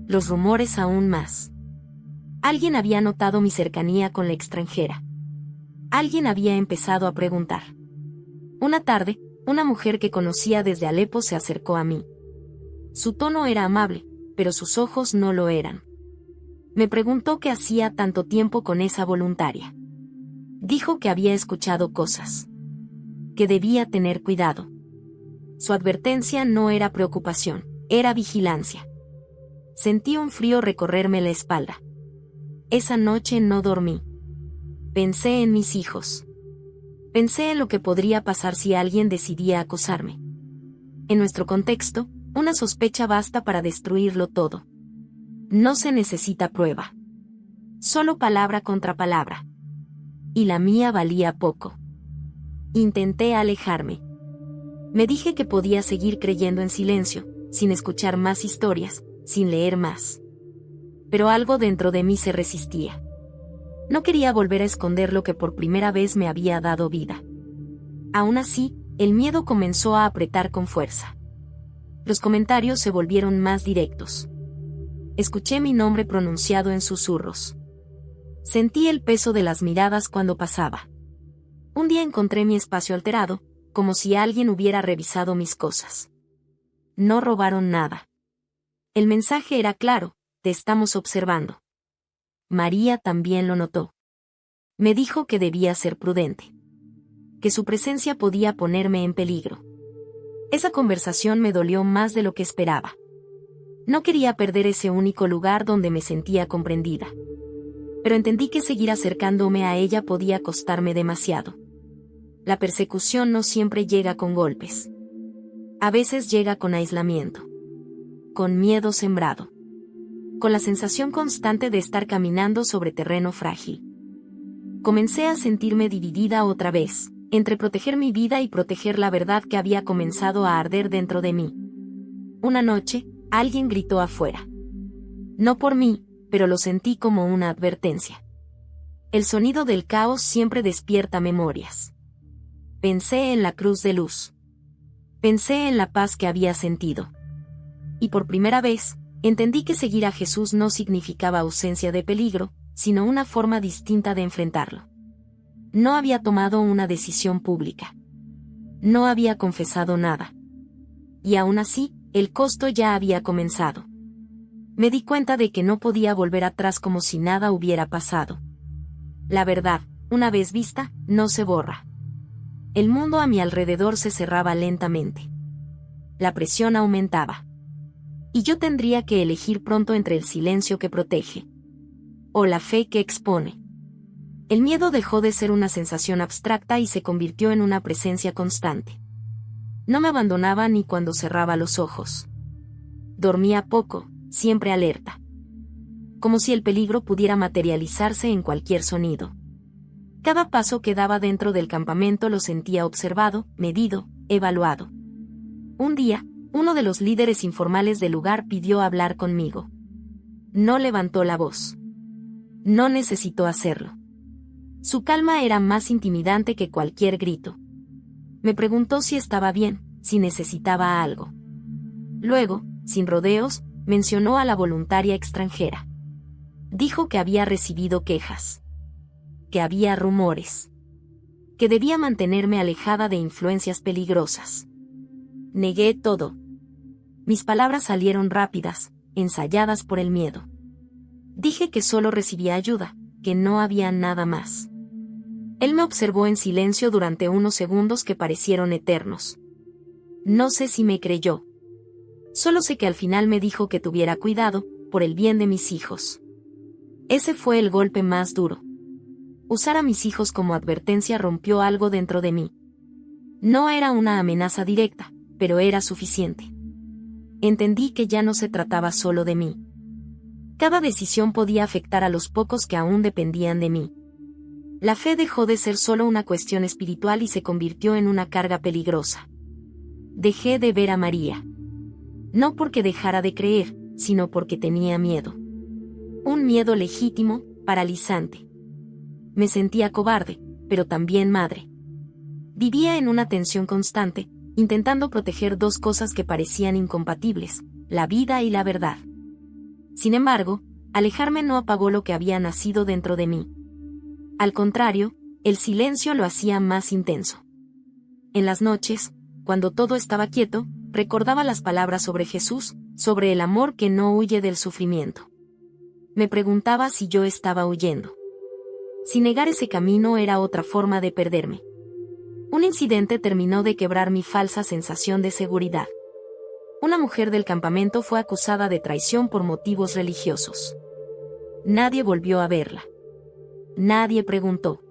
Speaker 1: Los rumores aún más. Alguien había notado mi cercanía con la extranjera. Alguien había empezado a preguntar. Una tarde, una mujer que conocía desde Alepo se acercó a mí. Su tono era amable, pero sus ojos no lo eran. Me preguntó qué hacía tanto tiempo con esa voluntaria. Dijo que había escuchado cosas. Que debía tener cuidado. Su advertencia no era preocupación, era vigilancia. Sentí un frío recorrerme la espalda. Esa noche no dormí. Pensé en mis hijos. Pensé en lo que podría pasar si alguien decidía acosarme. En nuestro contexto, una sospecha basta para destruirlo todo. No se necesita prueba. Solo palabra contra palabra. Y la mía valía poco. Intenté alejarme. Me dije que podía seguir creyendo en silencio, sin escuchar más historias, sin leer más. Pero algo dentro de mí se resistía. No quería volver a esconder lo que por primera vez me había dado vida. Aún así, el miedo comenzó a apretar con fuerza. Los comentarios se volvieron más directos. Escuché mi nombre pronunciado en susurros. Sentí el peso de las miradas cuando pasaba. Un día encontré mi espacio alterado, como si alguien hubiera revisado mis cosas. No robaron nada. El mensaje era claro: te estamos observando. María también lo notó. Me dijo que debía ser prudente. Que su presencia podía ponerme en peligro. Esa conversación me dolió más de lo que esperaba. No quería perder ese único lugar donde me sentía comprendida. Pero entendí que seguir acercándome a ella podía costarme demasiado. La persecución no siempre llega con golpes. A veces llega con aislamiento. Con miedo sembrado. Con la sensación constante de estar caminando sobre terreno frágil. Comencé a sentirme dividida otra vez, entre proteger mi vida y proteger la verdad que había comenzado a arder dentro de mí. Una noche, alguien gritó afuera. No por mí, pero lo sentí como una advertencia. El sonido del caos siempre despierta memorias. Pensé en la cruz de luz. Pensé en la paz que había sentido. Y por primera vez, entendí que seguir a Jesús no significaba ausencia de peligro, sino una forma distinta de enfrentarlo. No había tomado una decisión pública. No había confesado nada. Y aún así, el costo ya había comenzado. Me di cuenta de que no podía volver atrás como si nada hubiera pasado. La verdad, una vez vista, no se borra. El mundo a mi alrededor se cerraba lentamente. La presión aumentaba. Y yo tendría que elegir pronto entre el silencio que protege o la fe que expone. El miedo dejó de ser una sensación abstracta y se convirtió en una presencia constante. No me abandonaba ni cuando cerraba los ojos. Dormía poco, siempre alerta. Como si el peligro pudiera materializarse en cualquier sonido. Cada paso que daba dentro del campamento lo sentía observado, medido, evaluado. Un día, uno de los líderes informales del lugar pidió hablar conmigo. No levantó la voz. No necesitó hacerlo. Su calma era más intimidante que cualquier grito. Me preguntó si estaba bien, si necesitaba algo. Luego, sin rodeos, mencionó a la voluntaria extranjera. Dijo que había recibido quejas. Que había rumores. Que debía mantenerme alejada de influencias peligrosas. Negué todo. Mis palabras salieron rápidas, ensayadas por el miedo. Dije que solo recibía ayuda, que no había nada más. Él me observó en silencio durante unos segundos que parecieron eternos. No sé si me creyó. Solo sé que al final me dijo que tuviera cuidado, por el bien de mis hijos. Ese fue el golpe más duro. Usar a mis hijos como advertencia rompió algo dentro de mí. No era una amenaza directa, pero era suficiente. Entendí que ya no se trataba solo de mí. Cada decisión podía afectar a los pocos que aún dependían de mí. La fe dejó de ser solo una cuestión espiritual y se convirtió en una carga peligrosa. Dejé de ver a María. No porque dejara de creer, sino porque tenía miedo. Un miedo legítimo, paralizante. Me sentía cobarde, pero también madre. Vivía en una tensión constante, intentando proteger dos cosas que parecían incompatibles, la vida y la verdad. Sin embargo, alejarme no apagó lo que había nacido dentro de mí. Al contrario, el silencio lo hacía más intenso. En las noches, cuando todo estaba quieto, recordaba las palabras sobre Jesús, sobre el amor que no huye del sufrimiento. Me preguntaba si yo estaba huyendo. Si negar ese camino era otra forma de perderme. Un incidente terminó de quebrar mi falsa sensación de seguridad. Una mujer del campamento fue acusada de traición por motivos religiosos. Nadie volvió a verla. Nadie preguntó.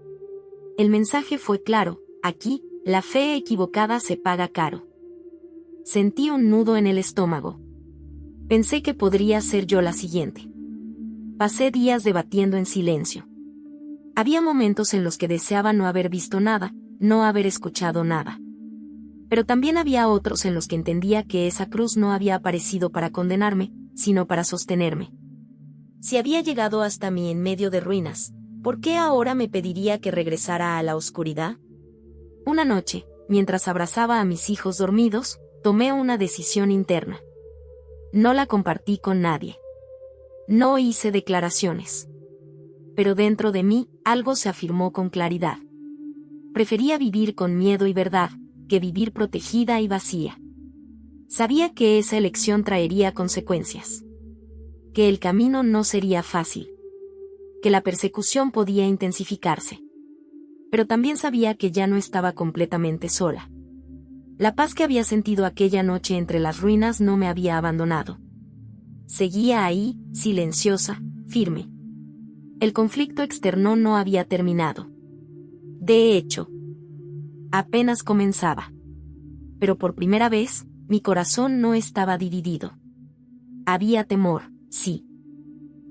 Speaker 1: El mensaje fue claro: aquí, la fe equivocada se paga caro. Sentí un nudo en el estómago. Pensé que podría ser yo la siguiente. Pasé días debatiendo en silencio. Había momentos en los que deseaba no haber visto nada, no haber escuchado nada. Pero también había otros en los que entendía que esa cruz no había aparecido para condenarme, sino para sostenerme. Si había llegado hasta mí en medio de ruinas, ¿por qué ahora me pediría que regresara a la oscuridad? Una noche, mientras abrazaba a mis hijos dormidos, tomé una decisión interna. No la compartí con nadie. No hice declaraciones. Pero dentro de mí, algo se afirmó con claridad. Prefería vivir con miedo y verdad, que vivir protegida y vacía. Sabía que esa elección traería consecuencias. Que el camino no sería fácil. Que la persecución podía intensificarse. Pero también sabía que ya no estaba completamente sola. La paz que había sentido aquella noche entre las ruinas no me había abandonado. Seguía ahí, silenciosa, firme. El conflicto externo no había terminado. De hecho, apenas comenzaba. Pero por primera vez, mi corazón no estaba dividido. Había temor, sí.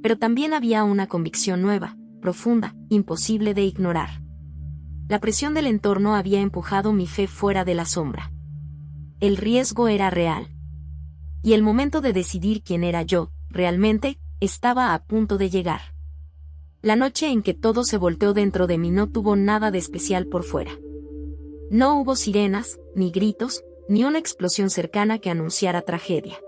Speaker 1: Pero también había una convicción nueva, profunda, imposible de ignorar. La presión del entorno había empujado mi fe fuera de la sombra. El riesgo era real. Y el momento de decidir quién era yo, realmente, estaba a punto de llegar. La noche en que todo se volteó dentro de mí no tuvo nada de especial por fuera. No hubo sirenas, ni gritos, ni una explosión cercana que anunciara tragedia.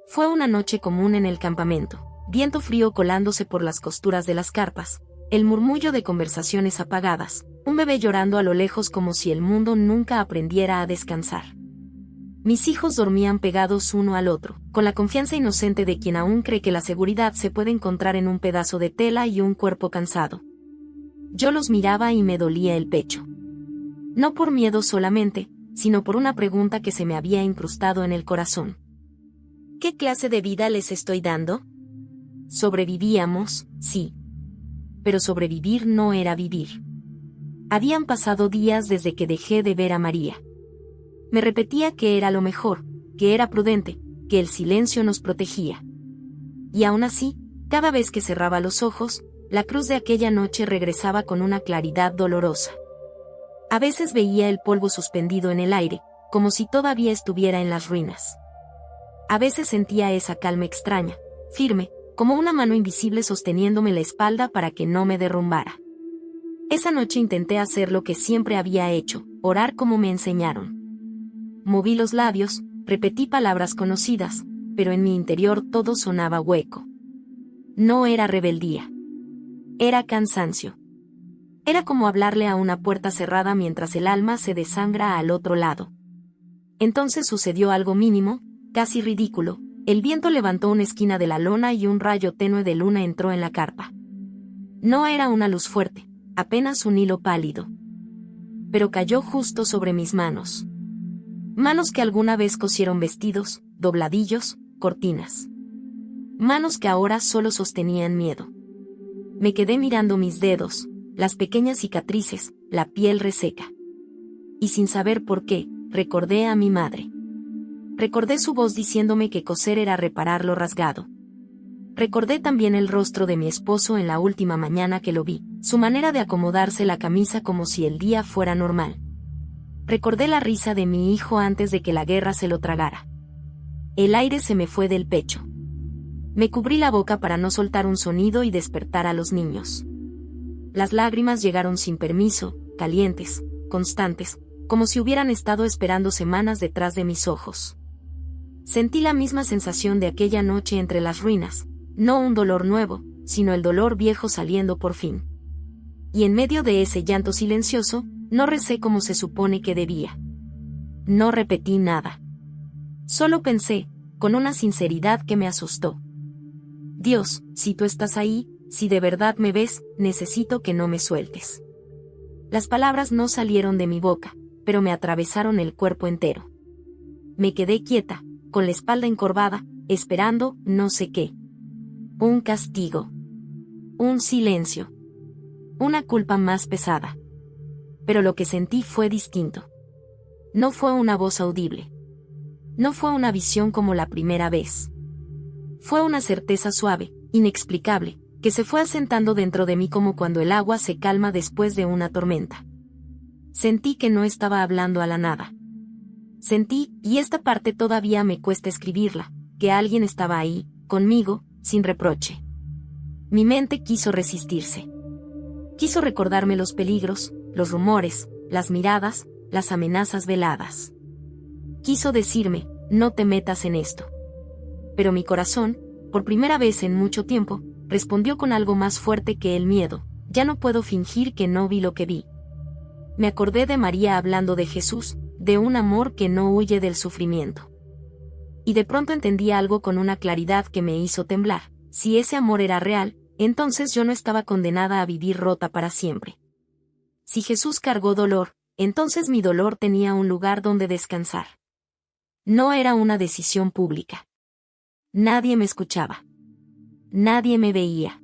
Speaker 1: Fue una noche común en el campamento, viento frío colándose por las costuras de las carpas, el murmullo de conversaciones apagadas, un bebé llorando a lo lejos como si el mundo nunca aprendiera a descansar. Mis hijos dormían pegados uno al otro, con la confianza inocente de quien aún cree que la seguridad se puede encontrar en un pedazo de tela y un cuerpo cansado. Yo los miraba y me dolía el pecho. No por miedo solamente, sino por una pregunta que se me había incrustado en el corazón. ¿Qué clase de vida les estoy dando? Sobrevivíamos, sí. Pero sobrevivir no era vivir. Habían pasado días desde que dejé de ver a María. Me repetía que era lo mejor, que era prudente, que el silencio nos protegía. Y aún así, cada vez que cerraba los ojos, la cruz de aquella noche regresaba con una claridad dolorosa. A veces veía el polvo suspendido en el aire, como si todavía estuviera en las ruinas. A veces sentía esa calma extraña, firme, como una mano invisible sosteniéndome la espalda para que no me derrumbara. Esa noche intenté hacer lo que siempre había hecho, orar como me enseñaron. Moví los labios, repetí palabras conocidas, pero en mi interior todo sonaba hueco. No era rebeldía. Era cansancio. Era como hablarle a una puerta cerrada mientras el alma se desangra al otro lado. Entonces sucedió algo mínimo, casi ridículo. El viento levantó una esquina de la lona y un rayo tenue de luna entró en la carpa. No era una luz fuerte, apenas un hilo pálido. Pero cayó justo sobre mis manos. Manos que alguna vez cosieron vestidos, dobladillos, cortinas. Manos que ahora solo sostenían miedo. Me quedé mirando mis dedos, las pequeñas cicatrices, la piel reseca. Y sin saber por qué, recordé a mi madre. Recordé su voz diciéndome que coser era reparar lo rasgado. Recordé también el rostro de mi esposo en la última mañana que lo vi, su manera de acomodarse la camisa como si el día fuera normal. Recordé la risa de mi hijo antes de que la guerra se lo tragara. El aire se me fue del pecho. Me cubrí la boca para no soltar un sonido y despertar a los niños. Las lágrimas llegaron sin permiso, calientes, constantes, como si hubieran estado esperando semanas detrás de mis ojos. Sentí la misma sensación de aquella noche entre las ruinas, no un dolor nuevo, sino el dolor viejo saliendo por fin. Y en medio de ese llanto silencioso, no recé como se supone que debía. No repetí nada. Solo pensé, con una sinceridad que me asustó. Dios, si tú estás ahí, si de verdad me ves, necesito que no me sueltes. Las palabras no salieron de mi boca, pero me atravesaron el cuerpo entero. Me quedé quieta, con la espalda encorvada, esperando, no sé qué. Un castigo. Un silencio. Una culpa más pesada. Pero lo que sentí fue distinto. No fue una voz audible. No fue una visión como la primera vez. Fue una certeza suave, inexplicable, que se fue asentando dentro de mí como cuando el agua se calma después de una tormenta. Sentí que no estaba hablando a la nada. Sentí, y esta parte todavía me cuesta escribirla, que alguien estaba ahí, conmigo, sin reproche. Mi mente quiso resistirse. Quiso recordarme los peligros, los rumores, las miradas, las amenazas veladas. Quiso decirme, no te metas en esto. Pero mi corazón, por primera vez en mucho tiempo, respondió con algo más fuerte que el miedo: ya no puedo fingir que no vi lo que vi. Me acordé de María hablando de Jesús, de un amor que no huye del sufrimiento. Y de pronto entendí algo con una claridad que me hizo temblar: si ese amor era real, entonces yo no estaba condenada a vivir rota para siempre. Si Jesús cargó dolor, entonces mi dolor tenía un lugar donde descansar. No era una decisión pública. Nadie me escuchaba. Nadie me veía.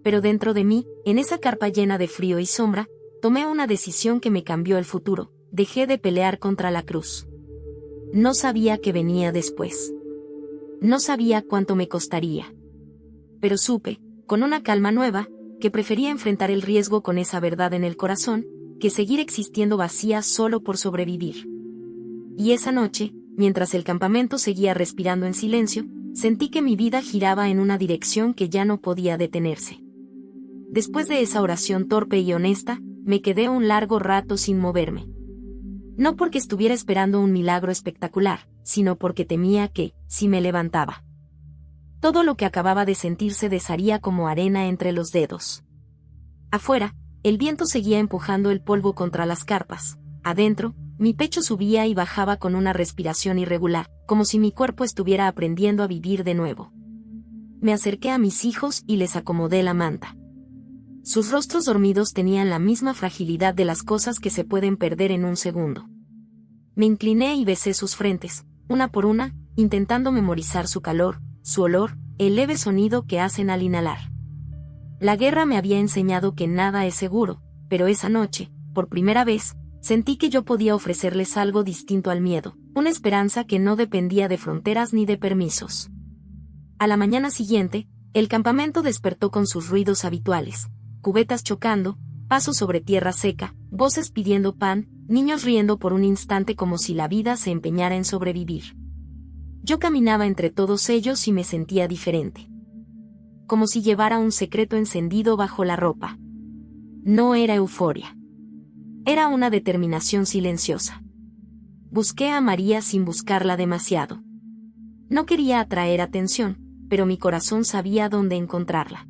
Speaker 1: Pero dentro de mí, en esa carpa llena de frío y sombra, tomé una decisión que me cambió el futuro: dejé de pelear contra la cruz. No sabía qué venía después. No sabía cuánto me costaría. Pero supe, con una calma nueva, que prefería enfrentar el riesgo con esa verdad en el corazón, que seguir existiendo vacía solo por sobrevivir. Y esa noche, mientras el campamento seguía respirando en silencio, sentí que mi vida giraba en una dirección que ya no podía detenerse. Después de esa oración torpe y honesta, me quedé un largo rato sin moverme. No porque estuviera esperando un milagro espectacular, sino porque temía que, si me levantaba, todo lo que acababa de sentir se desharía como arena entre los dedos. Afuera, el viento seguía empujando el polvo contra las carpas. Adentro, mi pecho subía y bajaba con una respiración irregular, como si mi cuerpo estuviera aprendiendo a vivir de nuevo. Me acerqué a mis hijos y les acomodé la manta. Sus rostros dormidos tenían la misma fragilidad de las cosas que se pueden perder en un segundo. Me incliné y besé sus frentes, una por una, intentando memorizar su calor, su olor, el leve sonido que hacen al inhalar. La guerra me había enseñado que nada es seguro, pero esa noche, por primera vez, sentí que yo podía ofrecerles algo distinto al miedo, una esperanza que no dependía de fronteras ni de permisos. A la mañana siguiente, el campamento despertó con sus ruidos habituales: cubetas chocando, pasos sobre tierra seca, voces pidiendo pan, niños riendo por un instante como si la vida se empeñara en sobrevivir. Yo caminaba entre todos ellos y me sentía diferente. Como si llevara un secreto encendido bajo la ropa. No era euforia. Era una determinación silenciosa. Busqué a María sin buscarla demasiado. No quería atraer atención, pero mi corazón sabía dónde encontrarla.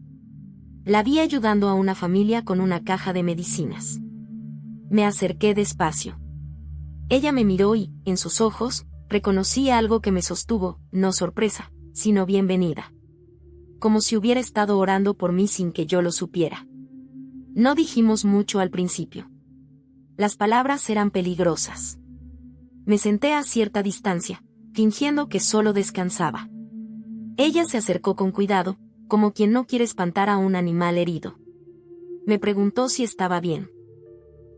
Speaker 1: La vi ayudando a una familia con una caja de medicinas. Me acerqué despacio. Ella me miró y, en sus ojos, reconocí algo que me sostuvo, no sorpresa, sino bienvenida. Como si hubiera estado orando por mí sin que yo lo supiera. No dijimos mucho al principio. Las palabras eran peligrosas. Me senté a cierta distancia, fingiendo que solo descansaba. Ella se acercó con cuidado, como quien no quiere espantar a un animal herido. Me preguntó si estaba bien.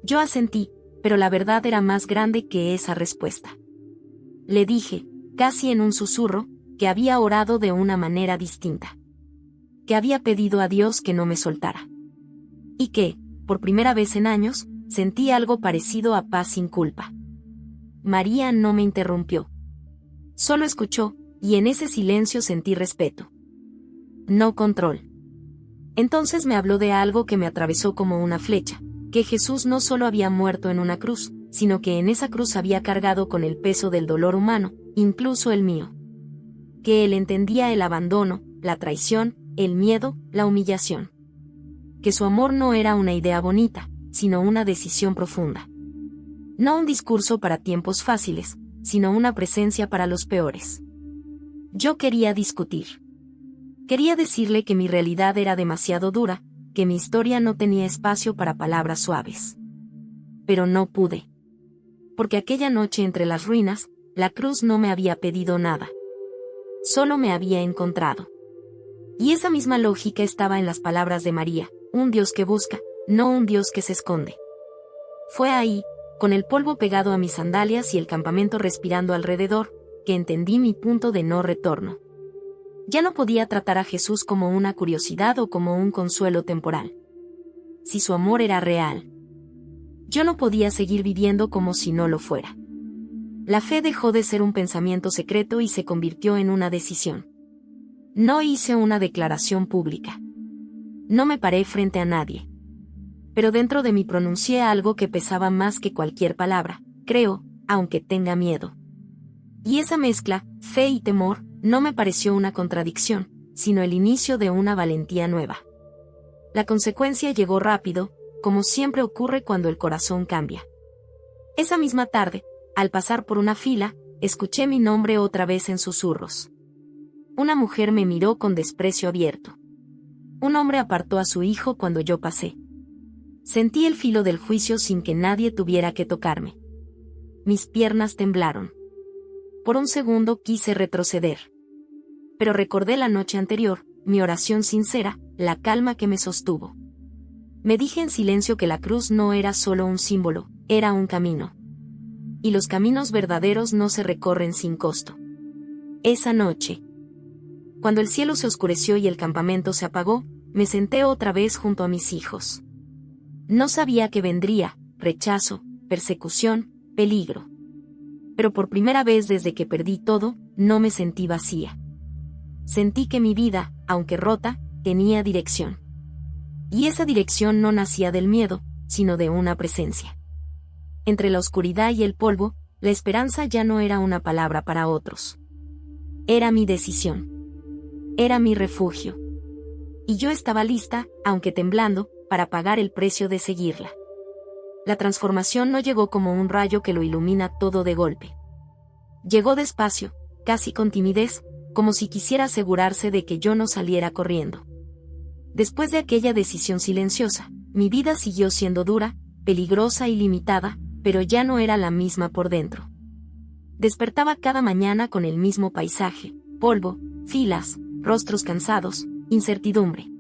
Speaker 1: Yo asentí, pero la verdad era más grande que esa respuesta. Le dije, casi en un susurro, que había orado de una manera distinta. Que había pedido a Dios que no me soltara. Y que, por primera vez en años, sentí algo parecido a paz sin culpa. María no me interrumpió. Solo escuchó, y en ese silencio sentí respeto. No control. Entonces me habló de algo que me atravesó como una flecha, que Jesús no solo había muerto en una cruz, sino que en esa cruz había cargado con el peso del dolor humano, incluso el mío. Que él entendía el abandono, la traición, el miedo, la humillación. Que su amor no era una idea bonita, sino una decisión profunda. No un discurso para tiempos fáciles, sino una presencia para los peores. Yo quería discutir. Quería decirle que mi realidad era demasiado dura, que mi historia no tenía espacio para palabras suaves. Pero no pude. Porque aquella noche entre las ruinas, la cruz no me había pedido nada. Solo me había encontrado. Y esa misma lógica estaba en las palabras de María: un Dios que busca, no un Dios que se esconde. Fue ahí, con el polvo pegado a mis sandalias y el campamento respirando alrededor, que entendí mi punto de no retorno. Ya no podía tratar a Jesús como una curiosidad o como un consuelo temporal. Si su amor era real, yo no podía seguir viviendo como si no lo fuera. La fe dejó de ser un pensamiento secreto y se convirtió en una decisión. No hice una declaración pública. No me paré frente a nadie. Pero dentro de mí pronuncié algo que pesaba más que cualquier palabra: creo, aunque tenga miedo. Y esa mezcla, fe y temor, no me pareció una contradicción, sino el inicio de una valentía nueva. La consecuencia llegó rápido, como siempre ocurre cuando el corazón cambia. Esa misma tarde, al pasar por una fila, escuché mi nombre otra vez en susurros. Una mujer me miró con desprecio abierto. Un hombre apartó a su hijo cuando yo pasé. Sentí el filo del juicio sin que nadie tuviera que tocarme. Mis piernas temblaron. Por un segundo quise retroceder. Pero recordé la noche anterior, mi oración sincera, la calma que me sostuvo. Me dije en silencio que la cruz no era solo un símbolo, era un camino. Y los caminos verdaderos no se recorren sin costo. Esa noche, cuando el cielo se oscureció y el campamento se apagó, me senté otra vez junto a mis hijos. No sabía qué vendría: rechazo, persecución, peligro. Pero por primera vez desde que perdí todo, no me sentí vacía. Sentí que mi vida, aunque rota, tenía dirección. Y esa dirección no nacía del miedo, sino de una presencia. Entre la oscuridad y el polvo, la esperanza ya no era una palabra para otros. Era mi decisión. Era mi refugio. Y yo estaba lista, aunque temblando, para pagar el precio de seguirla. La transformación no llegó como un rayo que lo ilumina todo de golpe. Llegó despacio, casi con timidez, como si quisiera asegurarse de que yo no saliera corriendo. Después de aquella decisión silenciosa, mi vida siguió siendo dura, peligrosa y limitada, pero ya no era la misma por dentro. Despertaba cada mañana con el mismo paisaje: polvo, filas, rostros cansados, incertidumbre.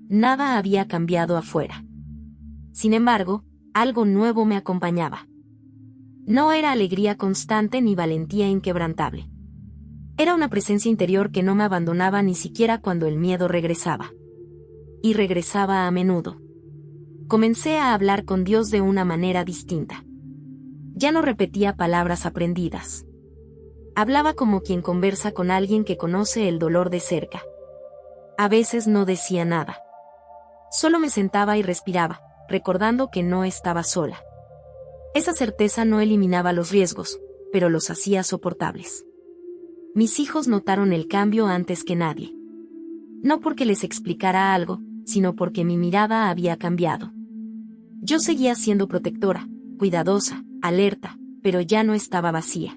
Speaker 1: Nada había cambiado afuera. Sin embargo, algo nuevo me acompañaba. No era alegría constante ni valentía inquebrantable. Era una presencia interior que no me abandonaba ni siquiera cuando el miedo regresaba. Y regresaba a menudo. Comencé a hablar con Dios de una manera distinta. Ya no repetía palabras aprendidas. Hablaba como quien conversa con alguien que conoce el dolor de cerca. A veces no decía nada. Solo me sentaba y respiraba, recordando que no estaba sola. Esa certeza no eliminaba los riesgos, pero los hacía soportables. Mis hijos notaron el cambio antes que nadie. No porque les explicara algo, sino porque mi mirada había cambiado. Yo seguía siendo protectora, cuidadosa, alerta, pero ya no estaba vacía.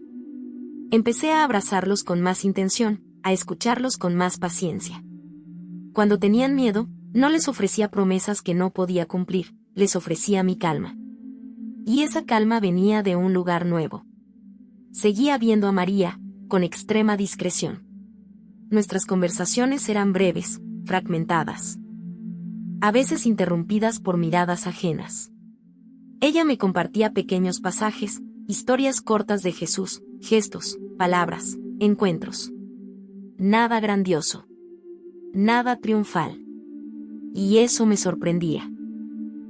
Speaker 1: Empecé a abrazarlos con más intención, a escucharlos con más paciencia. Cuando tenían miedo, no les ofrecía promesas que no podía cumplir, les ofrecía mi calma. Y esa calma venía de un lugar nuevo. Seguía viendo a María, con extrema discreción. Nuestras conversaciones eran breves, fragmentadas. A veces interrumpidas por miradas ajenas. Ella me compartía pequeños pasajes, historias cortas de Jesús, gestos, palabras, encuentros. Nada grandioso. Nada triunfal. Y eso me sorprendía.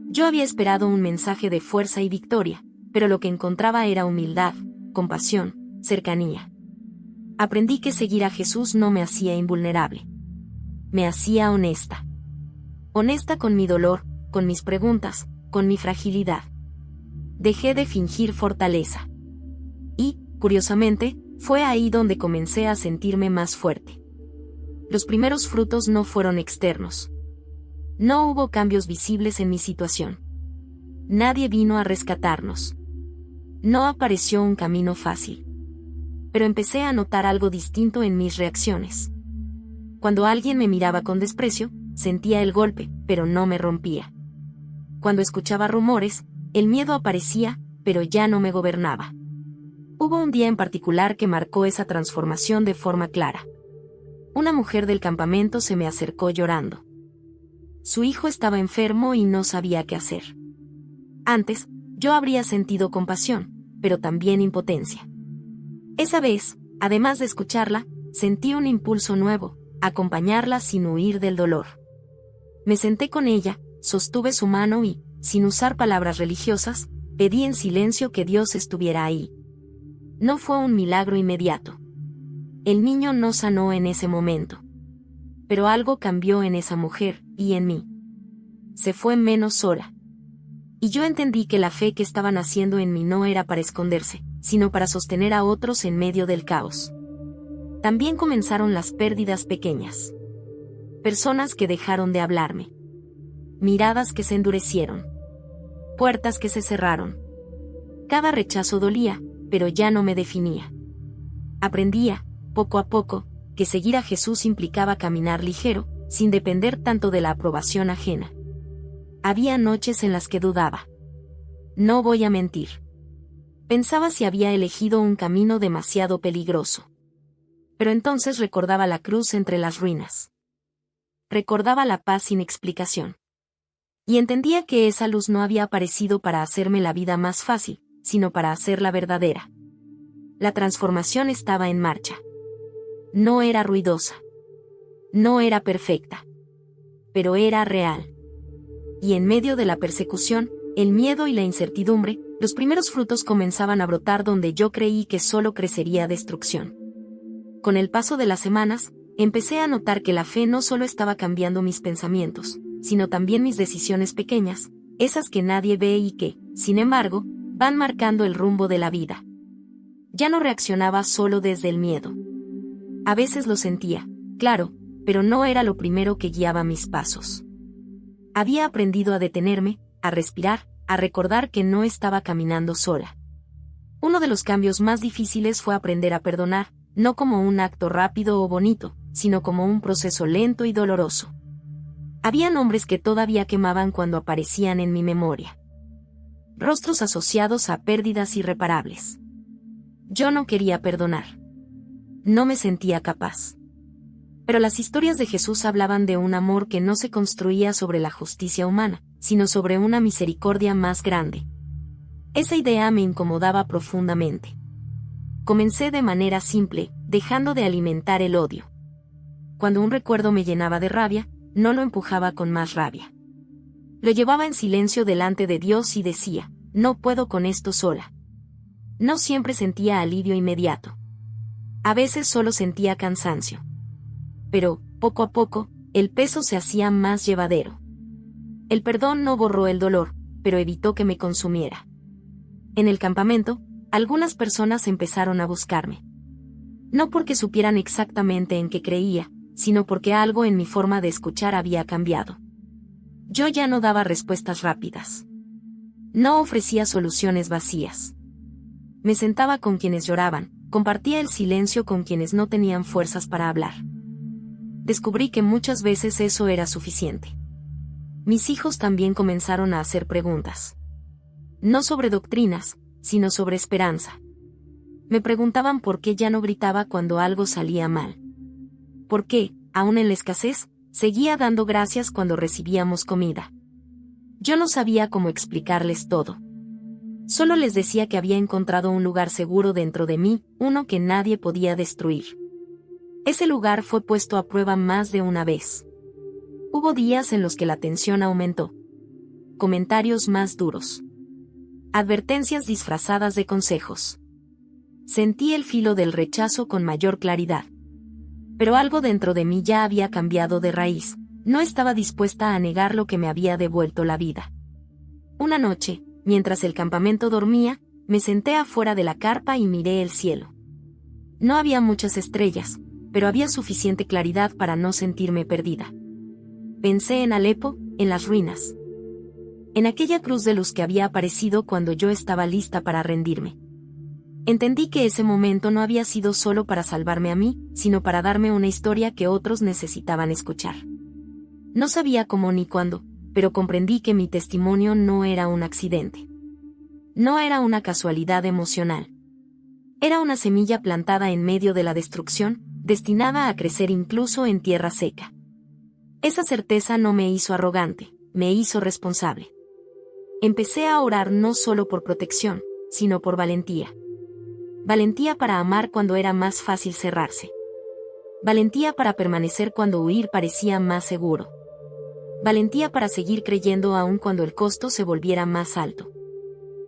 Speaker 1: Yo había esperado un mensaje de fuerza y victoria, pero lo que encontraba era humildad, compasión, cercanía. Aprendí que seguir a Jesús no me hacía invulnerable. Me hacía honesta. Honesta con mi dolor, con mis preguntas, con mi fragilidad. Dejé de fingir fortaleza. Y, curiosamente, fue ahí donde comencé a sentirme más fuerte. Los primeros frutos no fueron externos. No hubo cambios visibles en mi situación. Nadie vino a rescatarnos. No apareció un camino fácil. Pero empecé a notar algo distinto en mis reacciones. Cuando alguien me miraba con desprecio, sentía el golpe, pero no me rompía. Cuando escuchaba rumores, el miedo aparecía, pero ya no me gobernaba. Hubo un día en particular que marcó esa transformación de forma clara. Una mujer del campamento se me acercó llorando. Su hijo estaba enfermo y no sabía qué hacer. Antes, yo habría sentido compasión, pero también impotencia. Esa vez, además de escucharla, sentí un impulso nuevo: acompañarla sin huir del dolor. Me senté con ella, sostuve su mano y, sin usar palabras religiosas, pedí en silencio que Dios estuviera ahí. No fue un milagro inmediato. El niño no sanó en ese momento. Pero algo cambió en esa mujer, y en mí. Se fue menos sola. Y yo entendí que la fe que estaban haciendo en mí no era para esconderse, sino para sostener a otros en medio del caos. También comenzaron las pérdidas pequeñas. Personas que dejaron de hablarme. Miradas que se endurecieron. Puertas que se cerraron. Cada rechazo dolía, pero ya no me definía. Aprendía, poco a poco, que seguir a Jesús implicaba caminar ligero, sin depender tanto de la aprobación ajena. Había noches en las que dudaba. No voy a mentir. Pensaba si había elegido un camino demasiado peligroso. Pero entonces recordaba la cruz entre las ruinas. Recordaba la paz sin explicación. Y entendía que esa luz no había aparecido para hacerme la vida más fácil, sino para hacerla verdadera. La transformación estaba en marcha. No era ruidosa. No era perfecta. Pero era real. Y en medio de la persecución, el miedo y la incertidumbre, los primeros frutos comenzaban a brotar donde yo creí que solo crecería destrucción. Con el paso de las semanas, empecé a notar que la fe no solo estaba cambiando mis pensamientos, sino también mis decisiones pequeñas, esas que nadie ve y que, sin embargo, van marcando el rumbo de la vida. Ya no reaccionaba solo desde el miedo. A veces lo sentía, claro, pero no era lo primero que guiaba mis pasos. Había aprendido a detenerme, a respirar, a recordar que no estaba caminando sola. Uno de los cambios más difíciles fue aprender a perdonar, no como un acto rápido o bonito, sino como un proceso lento y doloroso. Había nombres que todavía quemaban cuando aparecían en mi memoria. Rostros asociados a pérdidas irreparables. Yo no quería perdonar. No me sentía capaz. Pero las historias de Jesús hablaban de un amor que no se construía sobre la justicia humana, sino sobre una misericordia más grande. Esa idea me incomodaba profundamente. Comencé de manera simple, dejando de alimentar el odio. Cuando un recuerdo me llenaba de rabia, no lo empujaba con más rabia. Lo llevaba en silencio delante de Dios y decía, no puedo con esto sola. No siempre sentía alivio inmediato. A veces solo sentía cansancio. Pero, poco a poco, el peso se hacía más llevadero. El perdón no borró el dolor, pero evitó que me consumiera. En el campamento, algunas personas empezaron a buscarme. No porque supieran exactamente en qué creía, sino porque algo en mi forma de escuchar había cambiado. Yo ya no daba respuestas rápidas. No ofrecía soluciones vacías. Me sentaba con quienes lloraban, compartía el silencio con quienes no tenían fuerzas para hablar. Descubrí que muchas veces eso era suficiente. Mis hijos también comenzaron a hacer preguntas. No sobre doctrinas, sino sobre esperanza. Me preguntaban por qué ya no gritaba cuando algo salía mal. Por qué, aún en la escasez, seguía dando gracias cuando recibíamos comida. Yo no sabía cómo explicarles todo. Solo les decía que había encontrado un lugar seguro dentro de mí, uno que nadie podía destruir. Ese lugar fue puesto a prueba más de una vez. Hubo días en los que la tensión aumentó. Comentarios más duros. Advertencias disfrazadas de consejos. Sentí el filo del rechazo con mayor claridad. Pero algo dentro de mí ya había cambiado de raíz. No estaba dispuesta a negar lo que me había devuelto la vida. Una noche, mientras el campamento dormía, me senté afuera de la carpa y miré el cielo. No había muchas estrellas, pero había suficiente claridad para no sentirme perdida. Pensé en Alepo, en las ruinas. En aquella cruz de luz que había aparecido cuando yo estaba lista para rendirme. Entendí que ese momento no había sido solo para salvarme a mí, sino para darme una historia que otros necesitaban escuchar. No sabía cómo ni cuándo, pero comprendí que mi testimonio no era un accidente. No era una casualidad emocional. Era una semilla plantada en medio de la destrucción, destinada a crecer incluso en tierra seca. Esa certeza no me hizo arrogante, me hizo responsable. Empecé a orar no solo por protección, sino por valentía. Valentía para amar cuando era más fácil cerrarse. Valentía para permanecer cuando huir parecía más seguro. Valentía para seguir creyendo aun cuando el costo se volviera más alto.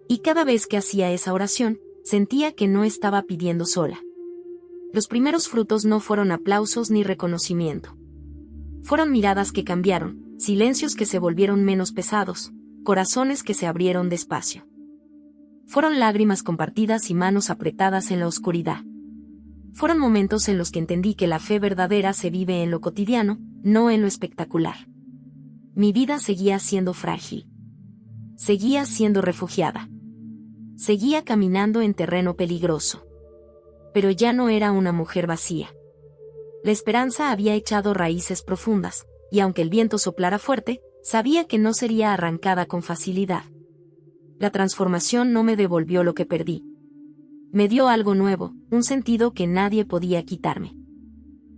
Speaker 1: Y cada vez que hacía esa oración, sentía que no estaba pidiendo sola. Los primeros frutos no fueron aplausos ni reconocimiento. Fueron miradas que cambiaron, silencios que se volvieron menos pesados, corazones que se abrieron despacio. Fueron lágrimas compartidas y manos apretadas en la oscuridad. Fueron momentos en los que entendí que la fe verdadera se vive en lo cotidiano, no en lo espectacular. Mi vida seguía siendo frágil. Seguía siendo refugiada. Seguía caminando en terreno peligroso. Pero ya no era una mujer vacía. La esperanza había echado raíces profundas, y aunque el viento soplara fuerte, sabía que no sería arrancada con facilidad. La transformación no me devolvió lo que perdí. Me dio algo nuevo, un sentido que nadie podía quitarme.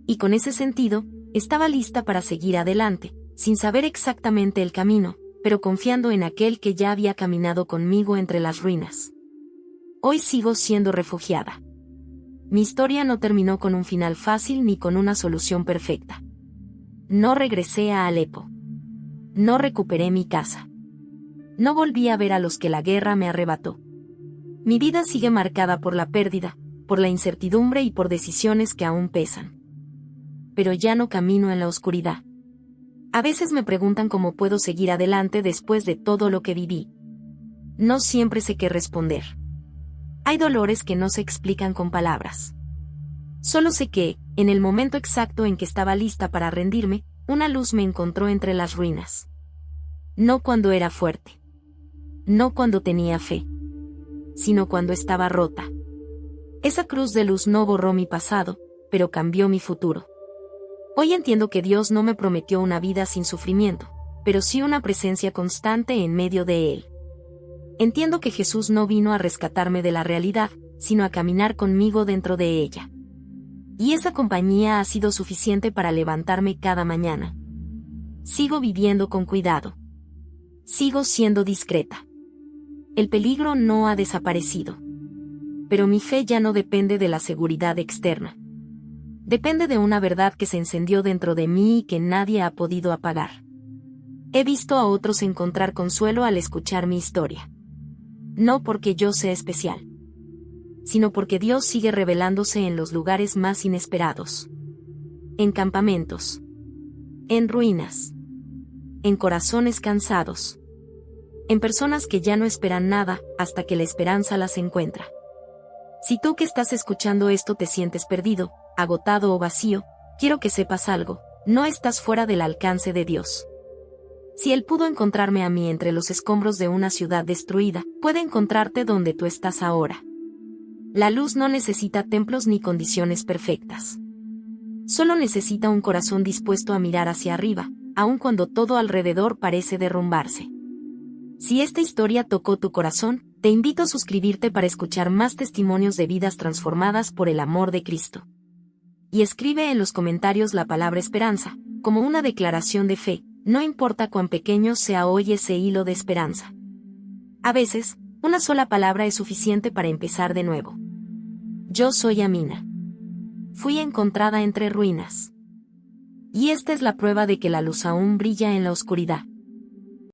Speaker 1: Y con ese sentido, estaba lista para seguir adelante, sin saber exactamente el camino, pero confiando en aquel que ya había caminado conmigo entre las ruinas. Hoy sigo siendo refugiada. Mi historia no terminó con un final fácil ni con una solución perfecta. No regresé a Alepo. No recuperé mi casa. No volví a ver a los que la guerra me arrebató. Mi vida sigue marcada por la pérdida, por la incertidumbre y por decisiones que aún pesan. Pero ya no camino en la oscuridad. A veces me preguntan cómo puedo seguir adelante después de todo lo que viví. No siempre sé qué responder. Hay dolores que no se explican con palabras. Solo sé que, en el momento exacto en que estaba lista para rendirme, una luz me encontró entre las ruinas. No cuando era fuerte. No cuando tenía fe. Sino cuando estaba rota. Esa cruz de luz no borró mi pasado, pero cambió mi futuro. Hoy entiendo que Dios no me prometió una vida sin sufrimiento, pero sí una presencia constante en medio de él. Entiendo que Jesús no vino a rescatarme de la realidad, sino a caminar conmigo dentro de ella. Y esa compañía ha sido suficiente para levantarme cada mañana. Sigo viviendo con cuidado. Sigo siendo discreta. El peligro no ha desaparecido. Pero mi fe ya no depende de la seguridad externa. Depende de una verdad que se encendió dentro de mí y que nadie ha podido apagar. He visto a otros encontrar consuelo al escuchar mi historia. No porque yo sea especial, sino porque Dios sigue revelándose en los lugares más inesperados. En campamentos. En ruinas. En corazones cansados. En personas que ya no esperan nada, hasta que la esperanza las encuentra. Si tú que estás escuchando esto te sientes perdido, agotado o vacío, quiero que sepas algo, no estás fuera del alcance de Dios. Si Él pudo encontrarme a mí entre los escombros de una ciudad destruida, puede encontrarte donde tú estás ahora. La luz no necesita templos ni condiciones perfectas. Solo necesita un corazón dispuesto a mirar hacia arriba, aun cuando todo alrededor parece derrumbarse. Si esta historia tocó tu corazón, te invito a suscribirte para escuchar más testimonios de vidas transformadas por el amor de Cristo. Y escribe en los comentarios la palabra esperanza, como una declaración de fe, no importa cuán pequeño sea hoy ese hilo de esperanza. A veces, una sola palabra es suficiente para empezar de nuevo. Yo soy Amina. Fui encontrada entre ruinas. Y esta es la prueba de que la luz aún brilla en la oscuridad.